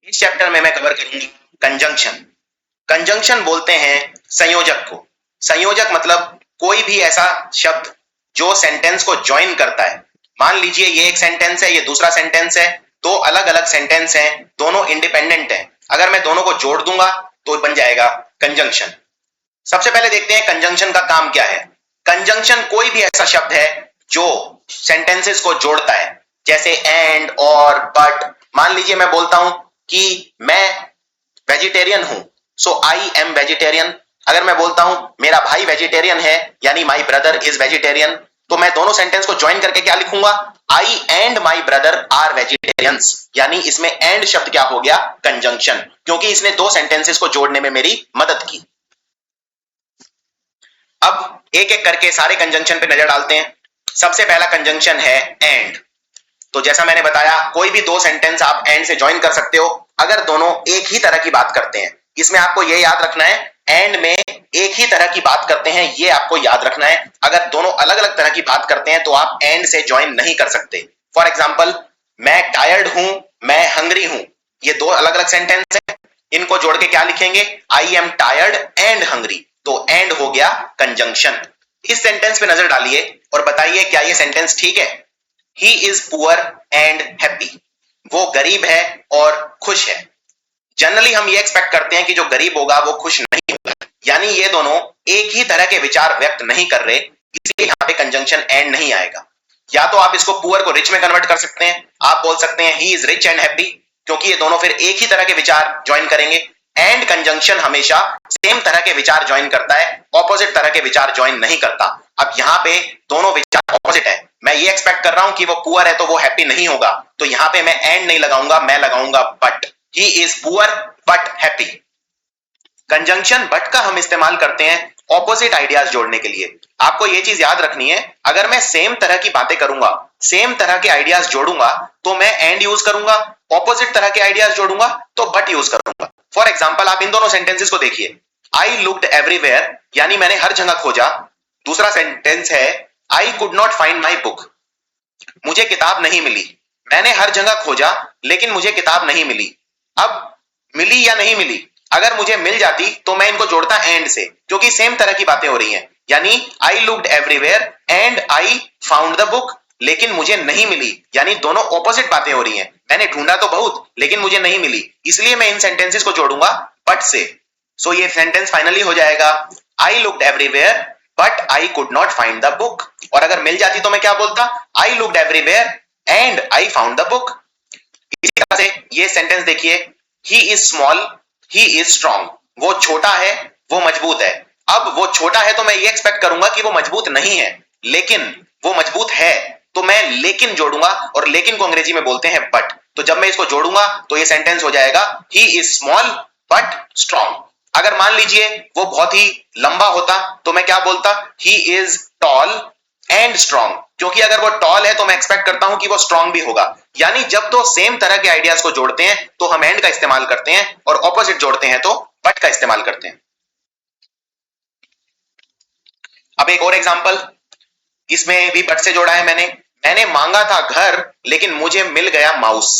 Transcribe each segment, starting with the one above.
इस चैप्टर में मैं कवर करूंगी कंजंक्शन। कंजंक्शन बोलते हैं संयोजक को। संयोजक मतलब कोई भी ऐसा शब्द जो सेंटेंस को ज्वाइन करता है। मान लीजिए ये एक सेंटेंस है, ये दूसरा सेंटेंस है, दो अलग अलग सेंटेंस हैं, दोनों इंडिपेंडेंट हैं। अगर मैं दोनों को जोड़ दूंगा तो बन जाएगा कंजंक्शन। सबसे पहले देखते हैं कंजंक्शन का काम क्या है। कंजंक्शन कोई भी ऐसा शब्द है जो सेंटेंसेस को जोड़ता है, जैसे एंड और बट। मान लीजिए मैं बोलता हूं कि मैं वेजिटेरियन हूं, सो आई एम वेजिटेरियन। अगर मैं बोलता हूं मेरा भाई वेजिटेरियन है, यानी माई ब्रदर इज वेजिटेरियन, तो मैं दोनों सेंटेंस को ज्वाइन करके क्या लिखूंगा, I and my brother are vegetarians. यानी इसमें एंड शब्द क्या हो गया, कंजंक्शन, क्योंकि इसने दो सेंटेंसेस को जोड़ने में मेरी मदद की। अब एक एक करके सारे कंजंक्शन पे नजर डालते हैं। सबसे पहला कंजंक्शन है एंड। तो जैसा मैंने बताया, कोई भी दो सेंटेंस आप एंड से ज्वाइन कर सकते हो अगर दोनों एक ही तरह की बात करते हैं। इसमें आपको यह याद रखना है, एंड में एक ही तरह की बात करते हैं, ये आपको याद रखना है। अगर दोनों अलग अलग तरह की बात करते हैं तो आप एंड से ज्वाइन नहीं कर सकते। फॉर एग्जाम्पल, मैं टायर्ड हूं, मैं हंग्री हूं, ये दो अलग अलग सेंटेंस हैं। इनको जोड़ के क्या लिखेंगे, I am tired and hungry. तो एंड हो गया कंजंक्शन। इस सेंटेंस पे नजर डालिए और बताइए क्या ये सेंटेंस ठीक है। He is poor and happy. वो गरीब है और खुश है। जनरली हम ये एक्सपेक्ट करते हैं कि जो गरीब होगा वो खुश नहीं होगा, यानी ये दोनों एक ही तरह के विचार व्यक्त नहीं कर रहे, इसलिए यहां पे कंजंक्शन एंड नहीं आएगा। या तो आप इसको पुअर को रिच में कन्वर्ट कर सकते हैं, आप बोल सकते हैं he is rich and happy, क्योंकि ये दोनों फिर एक ही तरह के विचार ज्वाइन करेंगे। एंड कंजंक्शन हमेशा सेम तरह के विचार ज्वाइन करता है, ऑपोजिट तरह के विचार ज्वाइन नहीं करता। अब यहाँ पे दोनों विचार ऑपोजिट है, मैं ये एक्सपेक्ट कर रहा हूं कि वो पुअर है तो वो हैप्पी नहीं होगा, तो यहां पे मैं एंड नहीं लगाऊंगा, मैं लगाऊंगा but. He is poor but happy. Conjunction but का हम इस्तेमाल करते हैं ऑपोजिट आइडियाज जोड़ने के लिए। आपको ये चीज याद रखनी है, अगर मैं सेम तरह की बातें करूंगा, सेम तरह के आइडियाज जोड़ूंगा तो मैं एंड यूज करूंगा, ऑपोजिट तरह के आइडियाज जोड़ूंगा तो बट यूज करूंगा। फॉर एग्जाम्पल, आप इन दोनों सेंटेंसेस को देखिए, आई लुक्ड एवरीवेयर, यानी मैंने हर जगह खोजा। दूसरा सेंटेंस है I could not find my book, मुझे किताब नहीं मिली। मैंने हर जगह खोजा लेकिन मुझे किताब नहीं मिली। अब मिली या नहीं मिली, अगर मुझे मिल जाती तो मैं इनको जोड़ता एंड से, क्योंकि सेम तरह की बातें हो रही हैं। यानी I looked everywhere and I found the book, लेकिन मुझे नहीं मिली, यानी दोनों ऑपोजिट बातें हो रही हैं। मैंने ढूंढा तो बहुत लेकिन मुझे नहीं मिली, इसलिए मैं इन सेंटेंसेस को जोड़ूंगा बट से। सो ये सेंटेंस फाइनली हो जाएगा, I looked everywhere but I could not find the book. और अगर मिल जाती तो मैं क्या बोलता, I looked everywhere and I found the book. इसी तरह से ये सेंटेंस देखिए, he is small he is strong, वो छोटा है वो मजबूत है। अब वो छोटा है तो मैं ये एक्सपेक्ट करूंगा कि वो मजबूत नहीं है, लेकिन वो मजबूत है, तो मैं लेकिन जोड़ूंगा, और लेकिन को अंग्रेजी में बोलते हैं बट। तो जब मैं इसको जोड़ूंगा तो ये सेंटेंस हो जाएगा, he is small but strong. अगर मान लीजिए वो बहुत ही लंबा होता तो मैं क्या बोलता, he is tall and strong, क्योंकि अगर वो टॉल है तो मैं एक्सपेक्ट करता हूं कि वो स्ट्रॉन्ग भी होगा। यानी जब दो सेम तरह के आइडियाज को जोड़ते हैं तो हम एंड का इस्तेमाल करते हैं, और ऑपोजिट जोड़ते हैं तो बट का इस्तेमाल करते हैं। अब एक और एग्जांपल, इसमें भी बट से जोड़ा है मैंने। मैंने मांगा था घर लेकिन मुझे मिल गया माउस,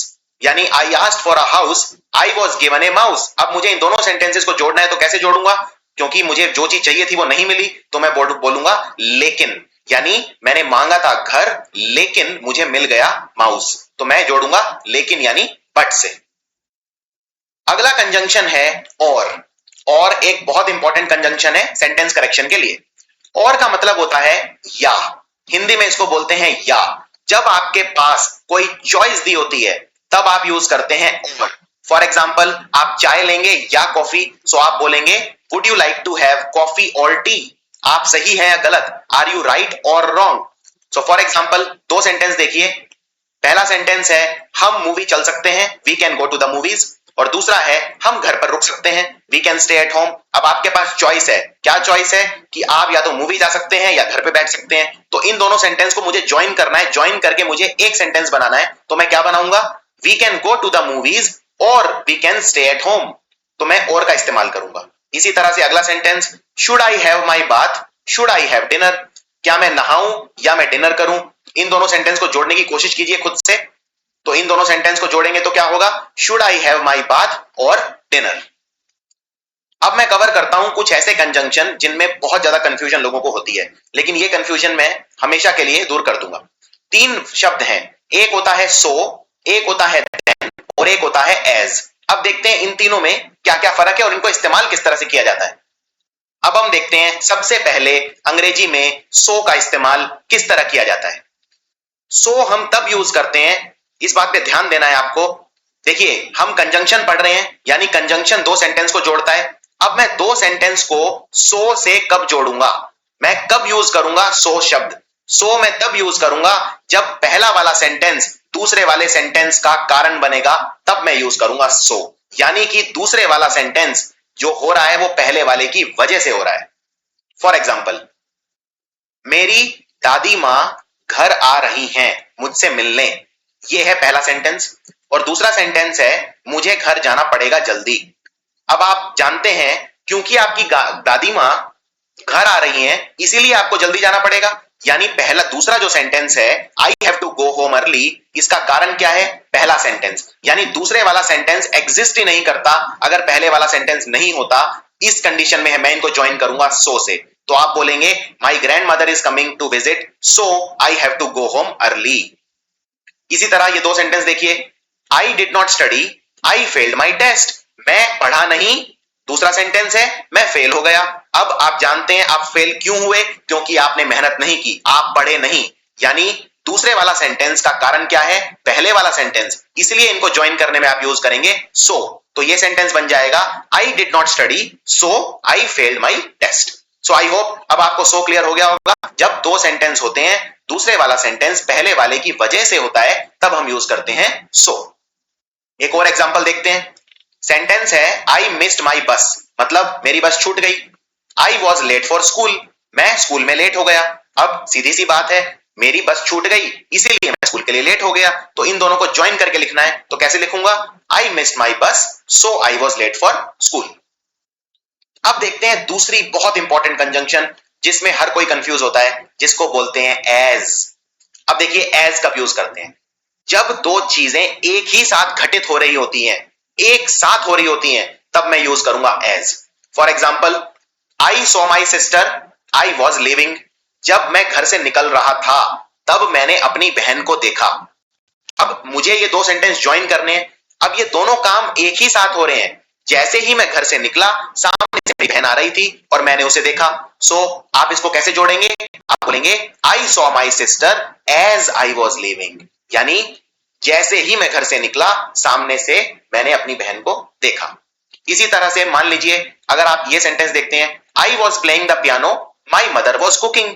यानी I asked for a house I was given A mouse. अब मुझे इन दोनों सेंटेंसेस को जोड़ना है तो कैसे जोड़ूंगा, क्योंकि मुझे जो चीज चाहिए थी वो नहीं मिली, तो मैं बोलूंगा लेकिन। यानी मैंने मांगा था घर लेकिन मुझे मिल गया माउस, तो मैं जोड़ूंगा लेकिन यानी बट से। अगला कंजंक्शन है और एक बहुत इंपॉर्टेंट कंजंक्शन है सेंटेंस करेक्शन के लिए। और का मतलब होता है या, हिंदी में इसको बोलते हैं या। जब आपके पास कोई चॉइस दी होती है तब आप यूज करते हैं और। फॉर एग्जाम्पल, आप चाय लेंगे या कॉफी, सो आप बोलेंगे would you like to have coffee और टी। आप सही है या गलत, आर यू राइट और रॉन्ग। सो फॉर एग्जाम्पल, दो सेंटेंस देखिए। पहला सेंटेंस है हम मूवी चल सकते हैं, we can go to the movies. और दूसरा है हम घर पर रुक सकते हैं, we can stay at home. अब आपके पास चॉइस है, क्या चॉइस है कि आप या तो मूवी जा सकते हैं या घर पे बैठ सकते हैं। तो इन दोनों सेंटेंस को मुझे ज्वाइन करना है, ज्वाइन करके मुझे एक सेंटेंस बनाना है। तो मैं क्या बनाऊंगा, we can go to the movies और we can stay at home. तो मैं और का इस्तेमाल करूंगा। इसी तरह से अगला sentence, should I have my bath should I have dinner, क्या मैं नहाऊं या मैं डिनर करूं। इन दोनों सेंटेंस को जोड़ने की कोशिश कीजिए खुद से। तो इन दोनों सेंटेंस को जोड़ेंगे तो क्या होगा, should I have my bath और डिनर। अब मैं कवर करता हूं कुछ ऐसे कंजंक्शन जिनमें बहुत ज्यादा कंफ्यूजन लोगों को होती है, लेकिन ये कंफ्यूजन मैं हमेशा के लिए दूर कर दूंगा। 3 शब्द हैं, एक होता है सो, एक होता है देन और एक होता है एज। अब देखते हैं इन तीनों में क्या क्या फर्क है और इनको इस्तेमाल किस तरह से किया जाता है। अब हम देखते हैं सबसे पहले अंग्रेजी में सो का इस्तेमाल किस तरह किया जाता है। सो हम तब यूज करते हैं, इस बात पे ध्यान देना है आपको। देखिए हम कंजंक्शन पढ़ रहे हैं, यानी कंजंक्शन 2 सेंटेंस को जोड़ता है। अब मैं 2 सेंटेंस को सो से कब जोड़ूंगा, मैं कब यूज करूंगा सो शब्द। सो मैं तब यूज करूंगा जब पहला वाला सेंटेंस दूसरे वाले सेंटेंस का कारण बनेगा, तब मैं यूज करूंगा सो। यानी कि दूसरे वाला सेंटेंस जो हो रहा है वो पहले वाले की वजह से हो रहा है। फॉर एग्जाम्पल, मेरी दादी मां घर आ रही हैं मुझसे मिलने, ये है पहला सेंटेंस। और दूसरा सेंटेंस है मुझे घर जाना पड़ेगा जल्दी। अब आप जानते हैं क्योंकि आपकी दादी मां घर आ रही हैं इसीलिए आपको जल्दी जाना पड़ेगा। यानी पहला दूसरा जो सेंटेंस है I have to go home early, इसका कारण क्या है, पहला सेंटेंस। यानी दूसरे वाला सेंटेंस एग्जिस्ट ही नहीं करता अगर पहले वाला सेंटेंस नहीं होता। इस कंडीशन में है मैं इनको ज्वाइन करूंगा सो से। तो आप बोलेंगे my grandmother is coming to visit so I have to go home early. इसी तरह ये 2 सेंटेंस देखिए, I did not study I failed my test, मैं पढ़ा नहीं, दूसरा सेंटेंस है मैं फेल हो गया। अब आप जानते हैं आप फेल क्यों हुए, क्योंकि आपने मेहनत नहीं की, आप पढ़े नहीं। यानी दूसरे वाला सेंटेंस का कारण क्या है, पहले वाला सेंटेंस, इसलिए इनको ज्वाइन करने में आप यूज करेंगे सो। तो ये सेंटेंस बन जाएगा I did not study so I failed my test. So I hope अब आपको सो क्लियर हो गया होगा। जब 2 सेंटेंस होते हैं दूसरे वाला सेंटेंस पहले वाले की वजह से होता है तब हम यूज करते हैं सो। एक और एग्जांपल देखते हैं। सेंटेंस है आई मिस्ड माई बस, मतलब मेरी बस छूट गई। I was late for school, मैं स्कूल में लेट हो गया। अब सीधी सी बात है मेरी बस छूट गई इसीलिए मैं स्कूल के लिए लेट हो गया। तो इन दोनों को ज्वाइन करके लिखना है, तो कैसे लिखूंगा, आई missed my bus so I was late for school. अब देखते हैं दूसरी बहुत इंपॉर्टेंट कंजंक्शन जिसमें हर कोई कंफ्यूज होता है, जिसको बोलते हैं एज। अब देखिए एज कब यूज करते हैं, जब 2 चीजें एक ही साथ घटित हो रही होती हैं, एक साथ हो रही होती हैं, तब मैं यूज करूंगा as. For example, I saw my sister I was living, जब मैं घर से निकल रहा था तब मैंने अपनी बहन को देखा। अब मुझे ये 2 सेंटेंस ज्वाइन करने हैं। अब ये दोनों काम एक ही साथ हो रहे हैं। जैसे ही मैं घर से निकला सामने से मेरी बहन आ रही थी और मैंने उसे देखा। सो आप इसको कैसे जोड़ेंगे, आप बोलेंगे I saw my sister as I was living, यानी जैसे ही मैं घर से निकला सामने से मैंने अपनी बहन को देखा। इसी तरह से मान लीजिए अगर आप ये सेंटेंस देखते हैं, आई was playing the piano my mother was cooking,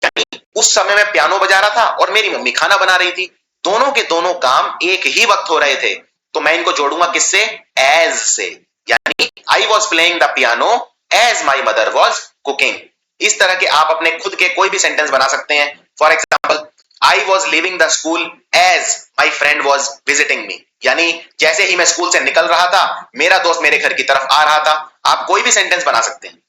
यानी उस समय मैं पियानो बजा रहा था और मेरी मम्मी खाना बना रही थी। दोनों के दोनों काम एक ही वक्त हो रहे थे, तो मैं इनको जोड़ूंगा किससे, एज से। यानी I was playing the piano as my mother was cooking. इस तरह के आप अपने खुद के कोई भी सेंटेंस बना सकते हैं। For example, I was leaving the school as my friend was visiting me, यानी जैसे ही मैं स्कूल से निकल रहा था मेरा दोस्त मेरे घर की तरफ आ रहा था। आप कोई भी सेंटेंस बना सकते हैं।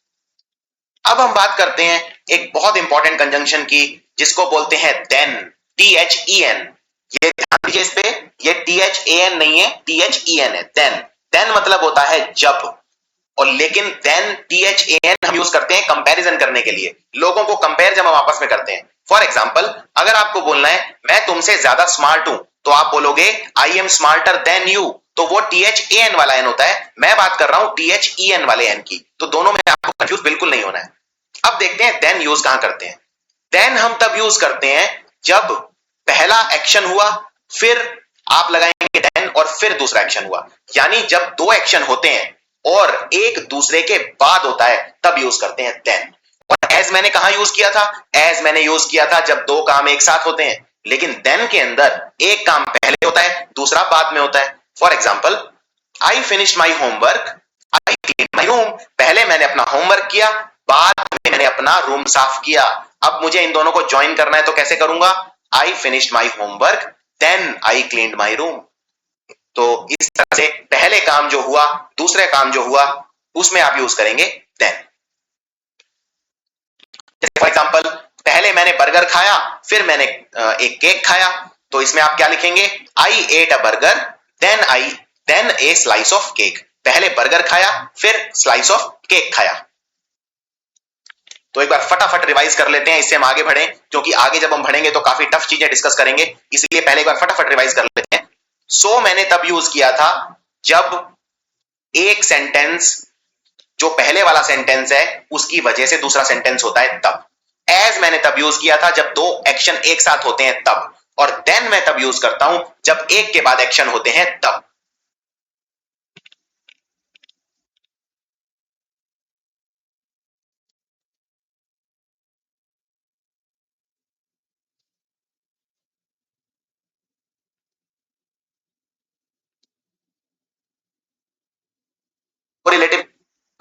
अब हम बात करते हैं एक बहुत इंपॉर्टेंट कंजंक्शन की जिसको बोलते हैं देन, THEN। ये ध्यान दीजिए इस पे, ये THAN नहीं है, THEN है, देन। देन मतलब होता है जब, और लेकिन देन THAN हम यूज करते हैं कंपैरिजन करने के लिए, लोगों को कंपेयर जब हम आपस में करते हैं। फॉर एग्जाम्पल, अगर आपको बोलना है मैं तुमसे ज्यादा स्मार्ट हूं, तो आप बोलोगे I am smarter than you, तो वो THAN वाला एन होता है। मैं बात कर रहा हूं THEN वाले एन की, तो दोनों में आपको कंफ्यूज बिल्कुल नहीं होना है। अब देखते हैं देन यूज कहां करते हैं। देन हम तब यूज करते हैं जब पहला एक्शन हुआ, फिर आप लगाएंगे देन और फिर दूसरा एक्शन हुआ। यानी जब 2 एक्शन होते हैं और एक दूसरे के बाद होता है तब यूज करते हैं देन। और एज मैंने कहां यूज किया था, एज मैंने यूज किया था जब 2 काम एक साथ होते हैं, लेकिन देन के अंदर एक काम पहले होता है दूसरा बाद में होता है। For example, I finished my homework I cleaned my room, पहले मैंने अपना होमवर्क किया, बाद में मैंने अपना रूम साफ किया। अब मुझे इन दोनों को ज्वाइन करना है, तो कैसे करूंगा, I finished my homework then I cleaned my room. तो इस तरह से पहले काम जो हुआ दूसरे काम जो हुआ उसमें आप यूज करेंगे देन। फॉर एग्जाम्पल, पहले मैंने बर्गर खाया फिर मैंने एक केक खाया, तो इसमें आप क्या लिखेंगे, I ate a burger then a slice of cake. पहले बर्गर खाया फिर स्लाइस ऑफ केक खाया। तो एक बार फटाफट रिवाइज कर लेते हैं, इससे हम आगे बढ़े, क्योंकि आगे जब हम बढ़ेंगे तो काफी टफ चीजें डिस्कस करेंगे, इसलिए पहले एक बार फटाफट रिवाइज कर लेते हैं। सो मैंने तब यूज किया था जब एक सेंटेंस जो पहले वाला सेंटेंस है उसकी वजह से दूसरा सेंटेंस होता है तब। एज मैंने तब यूज किया था जब दो एक्शन एक साथ होते हैं तब। और देन मैं तब यूज करता हूं जब एक के बाद एक्शन होते हैं तब। रिलेटिव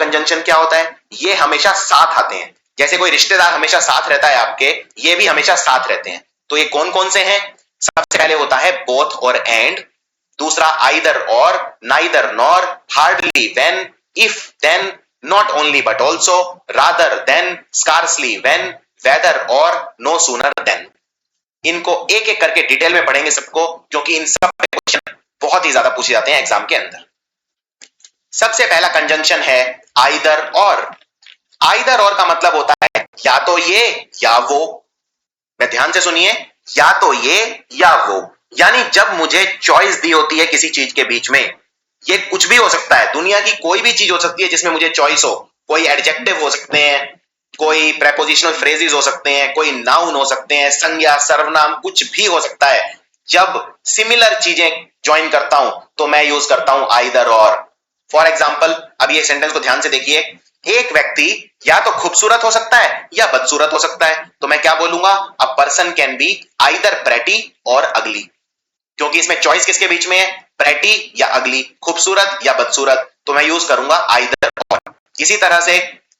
कंजंक्शन क्या होता है, ये हमेशा साथ आते हैं। जैसे कोई रिश्तेदार हमेशा साथ रहता है आपके, ये भी हमेशा साथ रहते हैं। तो ये कौन कौन से हैं, सबसे पहले होता है बोथ और एंड, दूसरा either or, neither nor, hardly when, if then, not only but also, rather than, scarcely when, whether or, no sooner than. इनको एक एक करके डिटेल में पढ़ेंगे सबको, क्योंकि इन सब क्वेश्चन बहुत ही ज्यादा पूछे जाते हैं एग्जाम के अंदर। सबसे पहला कंजंक्शन है आइदर और। आइदर और का मतलब होता है या तो ये या वो। मैं ध्यान से सुनिए, या तो ये या वो। यानी जब मुझे चॉइस दी होती है किसी चीज के बीच में, ये कुछ भी हो सकता है, दुनिया की कोई भी चीज हो सकती है जिसमें मुझे चॉइस हो। कोई एडजेक्टिव हो सकते हैं, कोई प्रेपोजिशनल फ्रेजेस हो सकते हैं, कोई नाउन हो सकते हैं, संज्ञा सर्वनाम, कुछ भी हो सकता है। जब सिमिलर चीजें ज्वाइन करता हूं तो मैं यूज करता हूं आइदर और। फॉर एग्जाम्पल, अब ये सेंटेंस को ध्यान से देखिए, एक व्यक्ति या तो खूबसूरत हो सकता है या बदसूरत हो सकता है। तो मैं क्या बोलूंगा, a person can be either pretty और अगली। क्योंकि इसमें चॉइस किसके बीच में है, प्रेटी या अगली, खूबसूरत या बदसूरत। तो मैं यूज करूंगा आइदर और। इसी तरह से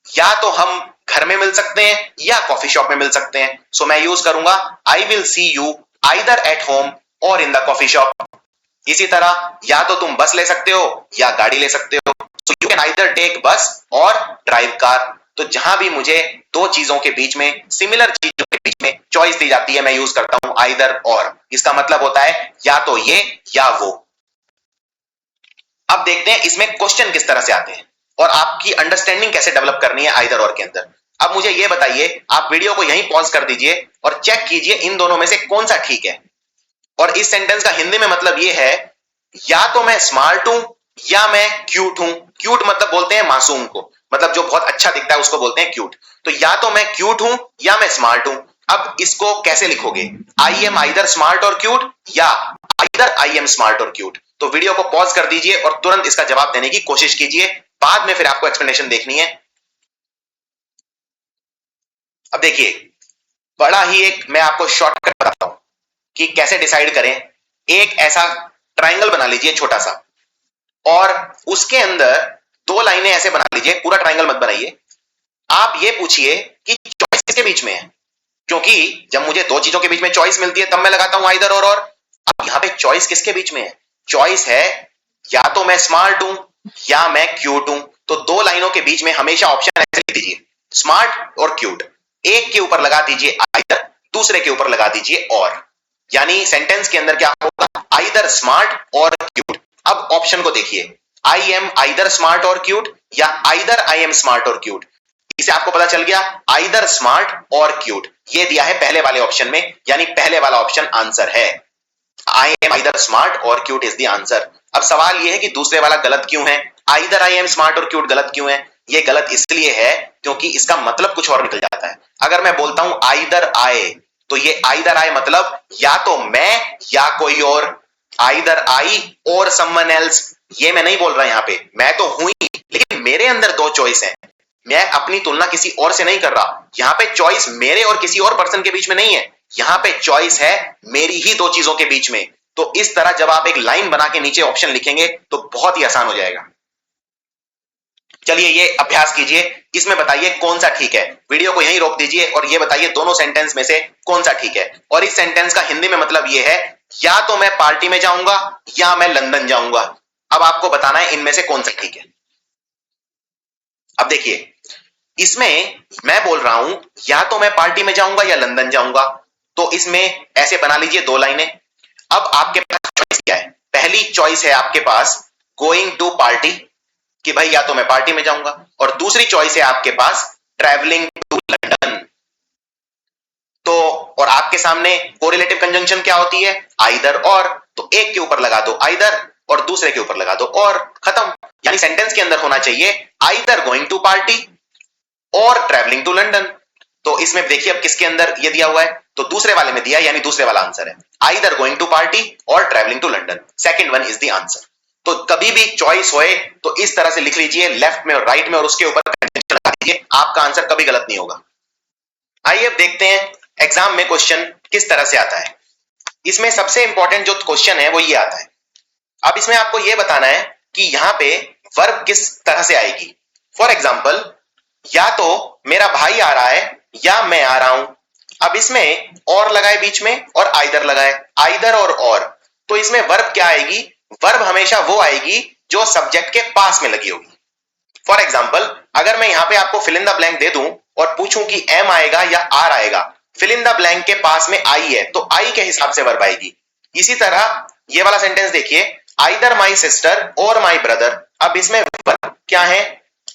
या तो हम घर में मिल सकते हैं या कॉफी शॉप में मिल सकते हैं। सो मैं यूज करूंगा I will see you either at home और इन द कॉफी शॉप। इसी तरह या तो तुम बस ले सकते हो या गाड़ी ले सकते हो। So you can either take bus or drive car. तो जहां भी मुझे दो चीजों के बीच में, सिमिलर चीजों के बीच में चॉइस दी जाती है, मैं यूज करता हूं आइदर और। इसका मतलब होता है या तो ये या वो। अब देखते हैं इसमें क्वेश्चन किस तरह से आते हैं और आपकी अंडरस्टैंडिंग कैसे डेवलप करनी है आइदर और के अंदर। अब मुझे यह बताइए, आप वीडियो को यहीं पॉज कर दीजिए और चेक कीजिए इन दोनों में से कौन सा ठीक है। और इस सेंटेंस का हिंदी में मतलब यह है, या तो मैं स्मार्ट हूं या मैं क्यूट हूं। क्यूट मतलब बोलते हैं मासूम को, मतलब जो बहुत अच्छा दिखता है उसको बोलते हैं क्यूट। तो या तो मैं क्यूट हूं या मैं स्मार्ट हूं। अब इसको कैसे लिखोगे, आई एम आइदर स्मार्ट और क्यूट या आइदर आई एम स्मार्ट और क्यूट। तो वीडियो को पॉज कर दीजिए और तुरंत इसका जवाब देने की कोशिश कीजिए, बाद में फिर आपको एक्सप्लेनेशन देखनी है। अब देखिए, बड़ा ही एक मैं आपको शॉर्टकट बताता हूं कि कैसे डिसाइड करें। एक ऐसा ट्राइंगल बना लीजिए छोटा सा, और उसके अंदर दो लाइनें ऐसे बना लीजिए, पूरा ट्राइंगल मत बनाइए। आप ये पूछिए कि चॉइस किसके बीच में है, क्योंकि जब मुझे दो चीजों के बीच में चॉइस मिलती है तब मैं लगाता हूं आइदर और। अब यहां पे चॉइस किसके बीच में है, चॉइस है या तो मैं स्मार्ट हूं या मैं क्यूट हूं। तो दो लाइनों के बीच में हमेशा ऑप्शन ऐसे लिख दीजिए, स्मार्ट और क्यूट। एक के ऊपर लगा दीजिए आइदर, दूसरे के ऊपर लगा दीजिए और। यानी सेंटेंस के अंदर क्या होगा, आइदर स्मार्ट और क्यूट। अब ऑप्शन को देखिए, आई एम आइदर स्मार्ट और क्यूट या आइदर आई एम स्मार्ट और क्यूट। इसे आपको पता चल गया, आइदर स्मार्ट और क्यूट ये दिया है पहले वाले ऑप्शन में, यानी पहले वाला ऑप्शन आंसर है। आई एम आइदर स्मार्ट और क्यूट इज द आंसर। अब सवाल यह है कि दूसरे वाला गलत क्यों है, आइदर आई एम स्मार्ट और क्यूट गलत क्यों है। ये गलत इसलिए है क्योंकि इसका मतलब कुछ और निकल जाता है। अगर मैं बोलता हूं आइदर आए, तो ये आइदर आए मतलब या तो मैं या कोई और, आइदर आई और समवन एल्स। ये मैं नहीं बोल रहा यहां पे, मैं तो हूं ही, लेकिन मेरे अंदर दो चॉइस है। मैं अपनी तुलना किसी और से नहीं कर रहा। यहां पे चॉइस मेरे और किसी और पर्सन के बीच में नहीं है, यहां पे चॉइस है मेरी ही दो चीजों के बीच में। तो इस तरह जब आप एक लाइन बना के नीचे ऑप्शन लिखेंगे तो बहुत ही आसान हो जाएगा। चलिए ये अभ्यास कीजिए, इसमें बताइए कौन सा ठीक है। वीडियो को यहीं रोक दीजिए और ये बताइए दोनों सेंटेंस में से कौन सा ठीक है। और इस सेंटेंस का हिंदी में मतलब ये है, या तो मैं पार्टी में जाऊंगा या मैं लंदन जाऊंगा। अब आपको बताना है इनमें से कौन सा ठीक है। अब देखिए, इसमें मैं बोल रहा हूं या तो मैं पार्टी में जाऊंगा या लंदन जाऊंगा। तो इसमें ऐसे बना लीजिए दो लाइनें, अब आपके पास चॉइस क्या है? पहली चॉइस है आपके पास गोइंग टू पार्टी, कि भाई या तो मैं पार्टी में जाऊंगा, और दूसरी चॉइस है आपके पास ट्रैवलिंग टू लंदन। तो और आपके सामने कोरिलेटिव कंजंक्शन क्या होती है? आइदर और। तो एक के ऊपर लगा दो आइदर और दूसरे के ऊपर लगा दो और, खत्म। यानी सेंटेंस के अंदर होना चाहिए either going to party or travelling to London. तो इसमें देखिए अब किसके अंदर ये दिया हुआ है, तो दूसरे वाले में दिया है, यानी दूसरे वाला आंसर है either going to party or travelling to London. Second one is the answer. तो कभी भी चॉइस होए तो इस तरह से लिख लीजिए, लेफ्ट में और राइट में, और उसके ऊपर कंजंक्शन लगा दीजिए, आपका आंसर कभी गलत नहीं होगा। आइए अब देखते हैं एग्जाम में क्वेश्चन किस तरह से आता है। इसमें सबसे इंपॉर्टेंट जो क्वेश्चन है वो ये आता है। अब इसमें आपको ये बताना है कि यहां पे वर्ब किस तरह से आएगी। फॉर एग्जाम्पल, या तो मेरा भाई आ रहा है या मैं आ रहा हूं। अब इसमें और लगाए बीच में और आइदर लगाए, आइदर और। तो इसमें वर्ब क्या आएगी? वर्ब हमेशा वो आएगी जो सब्जेक्ट के पास में लगी होगी। फॉर एग्जाम्पल, अगर मैं यहां पे आपको फिल इन द ब्लैंक दे दूं और पूछूं कि एम आएगा या आर आएगा, फिल इन द ब्लैंक के पास में आई है तो आई के हिसाब से वर्ब आएगी। इसी तरह ये वाला सेंटेंस देखिए, आइदर माई सिस्टर और माई ब्रदर। अब इसमें वर्ब क्या है?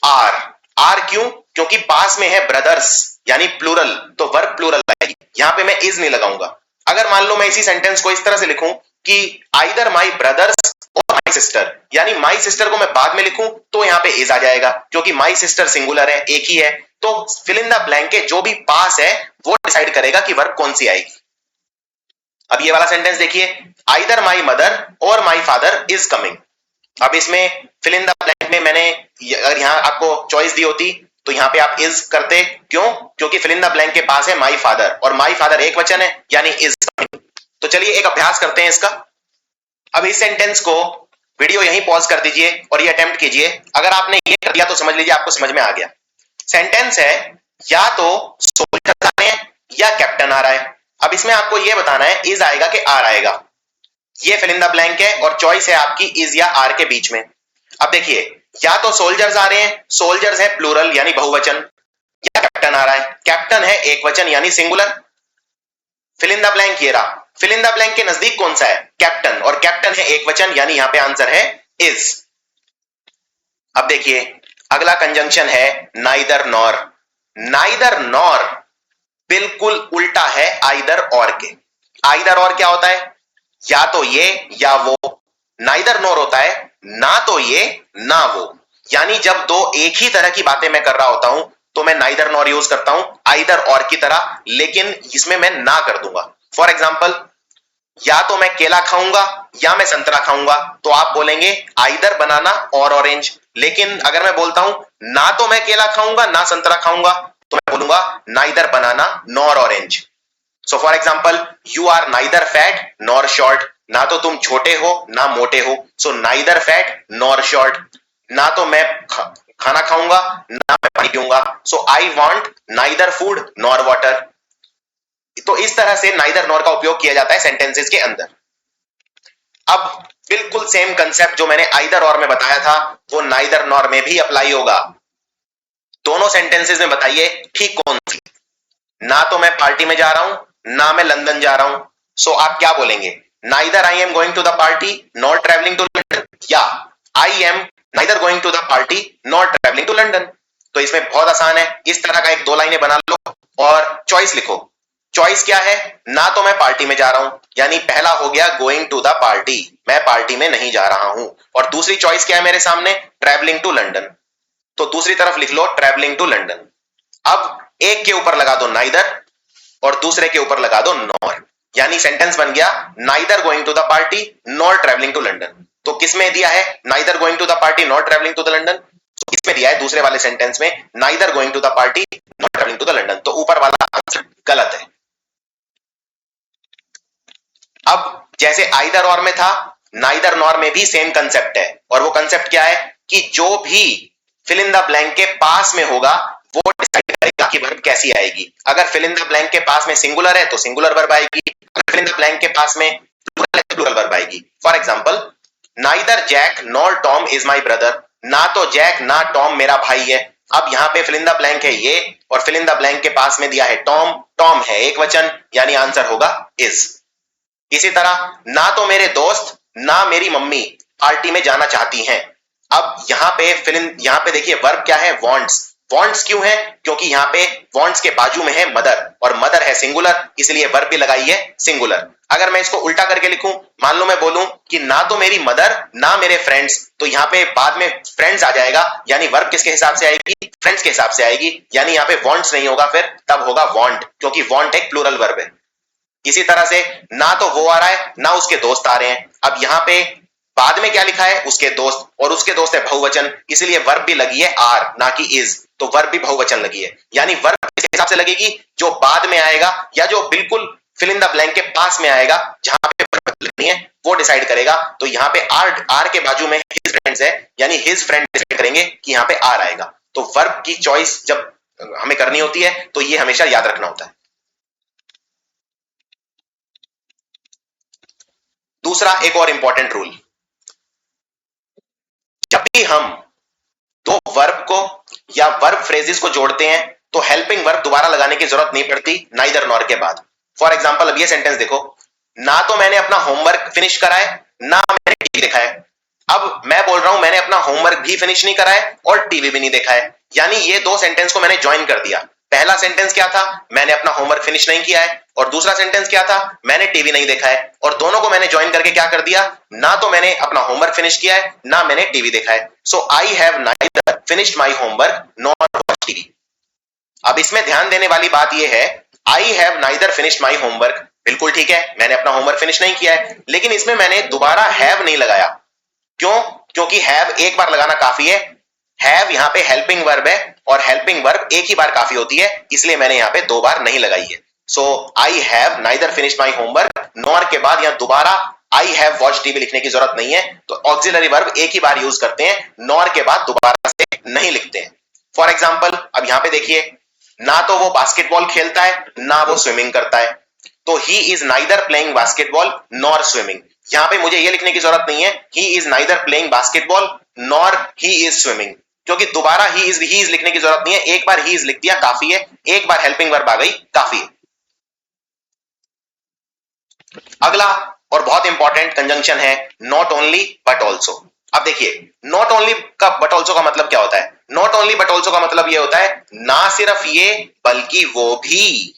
आर। आर क्यों? क्योंकि पास में है ब्रदर्स, यानी प्लूरल, तो वर्ब प्लूरल आएगी। यहां पे मैं इज नहीं लगाऊंगा। अगर मान लो मैं इसी सेंटेंस को इस तरह से लिखूं कि आइदर माई ब्रदर्स और माई सिस्टर, यानी माई सिस्टर को मैं बाद में लिखूं तो यहां पे इज आ जाएगा, क्योंकि माई सिस्टर सिंगुलर है, एक ही है। तो फिल इन द ब्लैंक के जो भी पास है वो डिसाइड करेगा कि वर्ब कौन सी आएगी। अब ये वाला सेंटेंस देखिए, आइदर माई मदर और माई फादर इज कमिंग। अब इसमें फिल इन द ब्लैंक में मैंने अगर यहां आपको चॉइस दी होती तो यहां पे आप इज करते, क्यों? क्योंकि फिल इन द ब्लैंक के पास है माई फादर और माई फादर एक वचन है, यानी इज कमिंग। तो चलिए एक अभ्यास करते हैं इसका। अब इस सेंटेंस को वीडियो यहीं पॉज कर दीजिए और ये अटेम्प्ट कीजिए। अगर आपने ये कर दिया तो समझ लीजिए आपको समझ में आ गया। सेंटेंस है, या तो सोल्जर आ रहे हैं या कैप्टन आ रहा है। अब इसमें आपको ये बताना है इज आएगा कि आर आएगा। ये फिल इन द ब्लैंक है और चॉइस है आपकी इज या आर के बीच में। अब देखिए, या तो सोल्जर्स आ रहे हैं, सोल्जर्स है प्लूरल यानी बहुवचन, या कैप्टन आ रहा है, कैप्टन है एक वचन यानी singular. Fill in the blank ये रहा। फिल इन द ब्लैंक के नजदीक कौन सा है? कैप्टन, और कैप्टन है एक वचन, यानी यहां पे आंसर है इज। अब देखिए अगला कंजंक्शन है नाइदर नॉर। नाइदर नॉर बिल्कुल उल्टा है आइदर और के। आइदर और क्या होता है? या तो ये या वो। नाइदर नॉर होता है ना तो ये ना वो। यानी जब दो एक ही तरह की बातें मैं कर रहा होता हूं तो मैं नाइदर नॉर यूज करता हूं आइदर और की तरह, लेकिन इसमें मैं ना कर दूंगा। फॉर एग्जाम्पल, या तो मैं केला खाऊंगा या मैं संतरा खाऊंगा, तो आप बोलेंगे आइदर बनाना और ऑरेंज। लेकिन अगर मैं बोलता हूं ना तो मैं केला खाऊंगा ना संतरा खाऊंगा, तो मैं बोलूंगा neither banana nor orange. So for example, you are neither fat nor short. ना तो तुम छोटे हो ना मोटे हो, so neither fat nor short. ना तो मैं खाना खाऊंगा ना मैं पानी पीऊंगा, so I want neither food nor water. तो इस तरह से नाइदर नॉर का उपयोग किया जाता है सेंटेंसेस के अंदर। अब बिल्कुल सेम कंसेप्ट जो मैंने आइदर और में बताया था वो नाइदर नॉर में भी अप्लाई होगा। दोनों सेंटेंसेस में बताइए ठीक कौन सी? ना तो मैं पार्टी में जा रहा हूं ना मैं लंदन जा रहा हूं, सो आप क्या बोलेंगे? Neither I am going to the party nor travelling to London, या I am neither going to the party nor travelling to London. तो इसमें बहुत आसान है, इस तरह का एक दो लाइनें बना लो और चॉइस लिखो। चॉइस क्या है? ना तो मैं पार्टी में जा रहा हूं, यानी पहला हो गया गोइंग टू द पार्टी, मैं पार्टी में नहीं जा रहा हूं। और दूसरी चॉइस क्या है मेरे सामने? ट्रैवलिंग टू लंदन, तो दूसरी तरफ लिख लो ट्रैवलिंग टू लंदन। अब एक के ऊपर लगा दो नाइदर और दूसरे के ऊपर लगा दो नॉर, यानी सेंटेंस बन गया neither going to the party nor travelling to London. तो किसमें दिया है neither going to the party nor travelling to the London? तो इसमें दिया है दूसरे वाले सेंटेंस में neither going to the party nor travelling to the London. तो ऊपर वाला आंसर गलत है। अब जैसे आइदर और में था, नाइदर नॉर में भी सेम कंसेप्ट है, और वो कंसेप्ट क्या है कि जो भी फिल इन द ब्लैंक के पास में होगा वो डिसाइड करेगा कि वर्ब कैसी आएगी। अगर फिल इन द ब्लैंक के पास में सिंगुलर है तो सिंगुलर वर्ब आएगी, अगर फिल इन द ब्लैंक के पास में प्लूरल है तो प्लूरल वर्ब आएगी। For example, neither Jack nor Tom is my brother. ना तो जैक ना टॉम मेरा भाई है। अब यहां पे फिल इन द ब्लैंक है ये, और फिल इन द ब्लैंक के पास में दिया है टॉम, टॉम है एक वचन, यानी आंसर होगा इज। इसी तरह ना तो मेरे दोस्त ना मेरी मम्मी पार्टी में जाना चाहती हैं। अब यहाँ पे देखिए वर्ब क्या है, वांट्स। वांट्स क्यों है? क्योंकि यहाँ पे वांट्स के बाजू में है मदर और मदर है सिंगुलर, इसलिए वर्ब भी लगाई है सिंगुलर। अगर मैं इसको उल्टा करके लिखूं, मान लो मैं बोलूं कि ना तो मेरी मदर ना मेरे फ्रेंड्स, तो यहाँ पे बाद में फ्रेंड्स आ जाएगा, यानी वर्ब किसके हिसाब से आएगी? फ्रेंड्स के हिसाब से आएगी, यानी यहाँ पे वांट्स नहीं होगा, फिर तब होगा वांट, क्योंकि वांट एक प्लूरल वर्ब है। इसी तरह से ना तो वो आ रहा है ना उसके दोस्त आ रहे हैं। अब यहाँ पे बाद में क्या लिखा है? उसके दोस्त, और उसके दोस्त है बहुवचन, इसलिए वर्ब भी लगी है आर ना कि इज, तो वर्ब भी बहुवचन लगी है। यानी वर्ब किस हिसाब से लगेगी? जो बाद में आएगा या जो बिल्कुल फिल इन द ब्लैंक के पास में आएगा, जहां पे वर्ब लगनी है वो डिसाइड करेगा। तो यहाँ पे आर के बाजू में हिज फ्रेंड्स है, यानी हिज फ्रेंड डिसाइड करेंगे कि यहाँ पे आर आएगा। तो वर्ब की चॉइस जब हमें करनी होती है तो ये हमेशा याद रखना होता है। दूसरा एक और इंपॉर्टेंट रूल, जब भी हम दो वर्ब को या वर्ब फ्रेजेस को जोड़ते हैं तो हेल्पिंग वर्ब दोबारा लगाने की जरूरत नहीं पड़ती नाइदर नॉर के बाद। फॉर एग्जांपल अब ये सेंटेंस देखो, ना तो मैंने अपना होमवर्क फिनिश करा है ना मैंने टीवी देखा है। अब मैं बोल रहा हूं मैंने अपना होमवर्क भी फिनिश नहीं करा है और टीवी भी नहीं देखा है, यानी ये दो सेंटेंस को मैंने ज्वाइन कर दिया। पहला सेंटेंस क्या था? मैंने अपना होमवर्क फिनिश नहीं किया है, और दूसरा सेंटेंस क्या था? मैंने टीवी नहीं देखा है, और दोनों को मैंने ज्वाइन करके क्या कर दिया? ना तो मैंने अपना होमवर्क फिनिश किया है ना मैंने टीवी देखा है। So I have neither finished my homework nor watched TV. अब इसमें ध्यान देने वाली बात यह है, I have neither finished my homework, बिल्कुल ठीक है, मैंने अपना होमवर्क फिनिश नहीं किया है, लेकिन इसमें मैंने दोबारा हैव नहीं लगाया। क्यों? क्योंकि हैव एक बार लगाना काफी है। हैव यहाँ पे हेल्पिंग वर्ब है और हेल्पिंग वर्ब एक ही बार काफी होती है, इसलिए मैंने यहाँ पे दो बार नहीं लगाई है। So I have neither finished my homework, nor के बाद यहाँ दोबारा आई हैव वॉच्ड टीवी लिखने की जरूरत नहीं है, तो ऑक्सिलरी वर्ब एक ही बार यूज करते हैं, नॉर के बाद दोबारा से नहीं लिखते हैं। फॉर एग्जाम्पल अब यहाँ पे देखिए, ना तो वो बास्केटबॉल खेलता है ना वो स्विमिंग करता है, तो he is neither playing basketball nor swimming. यहां पे मुझे ये लिखने की जरूरत नहीं है he is neither playing basketball nor he is swimming, क्योंकि दोबारा ही इज लिखने की जरूरत नहीं है, एक बार ही इज लिख दिया काफी है, एक बार हेल्पिंग वर्ब आ गई काफी है। अगला और बहुत इंपॉर्टेंट कंजंक्शन है नॉट ओनली बट ऑल्सो। अब देखिए नॉट ओनली का बट ऑल्सो का मतलब क्या होता है? नॉट ओनली बट ऑल्सो का मतलब यह होता है ना सिर्फ ये बल्कि वो भी।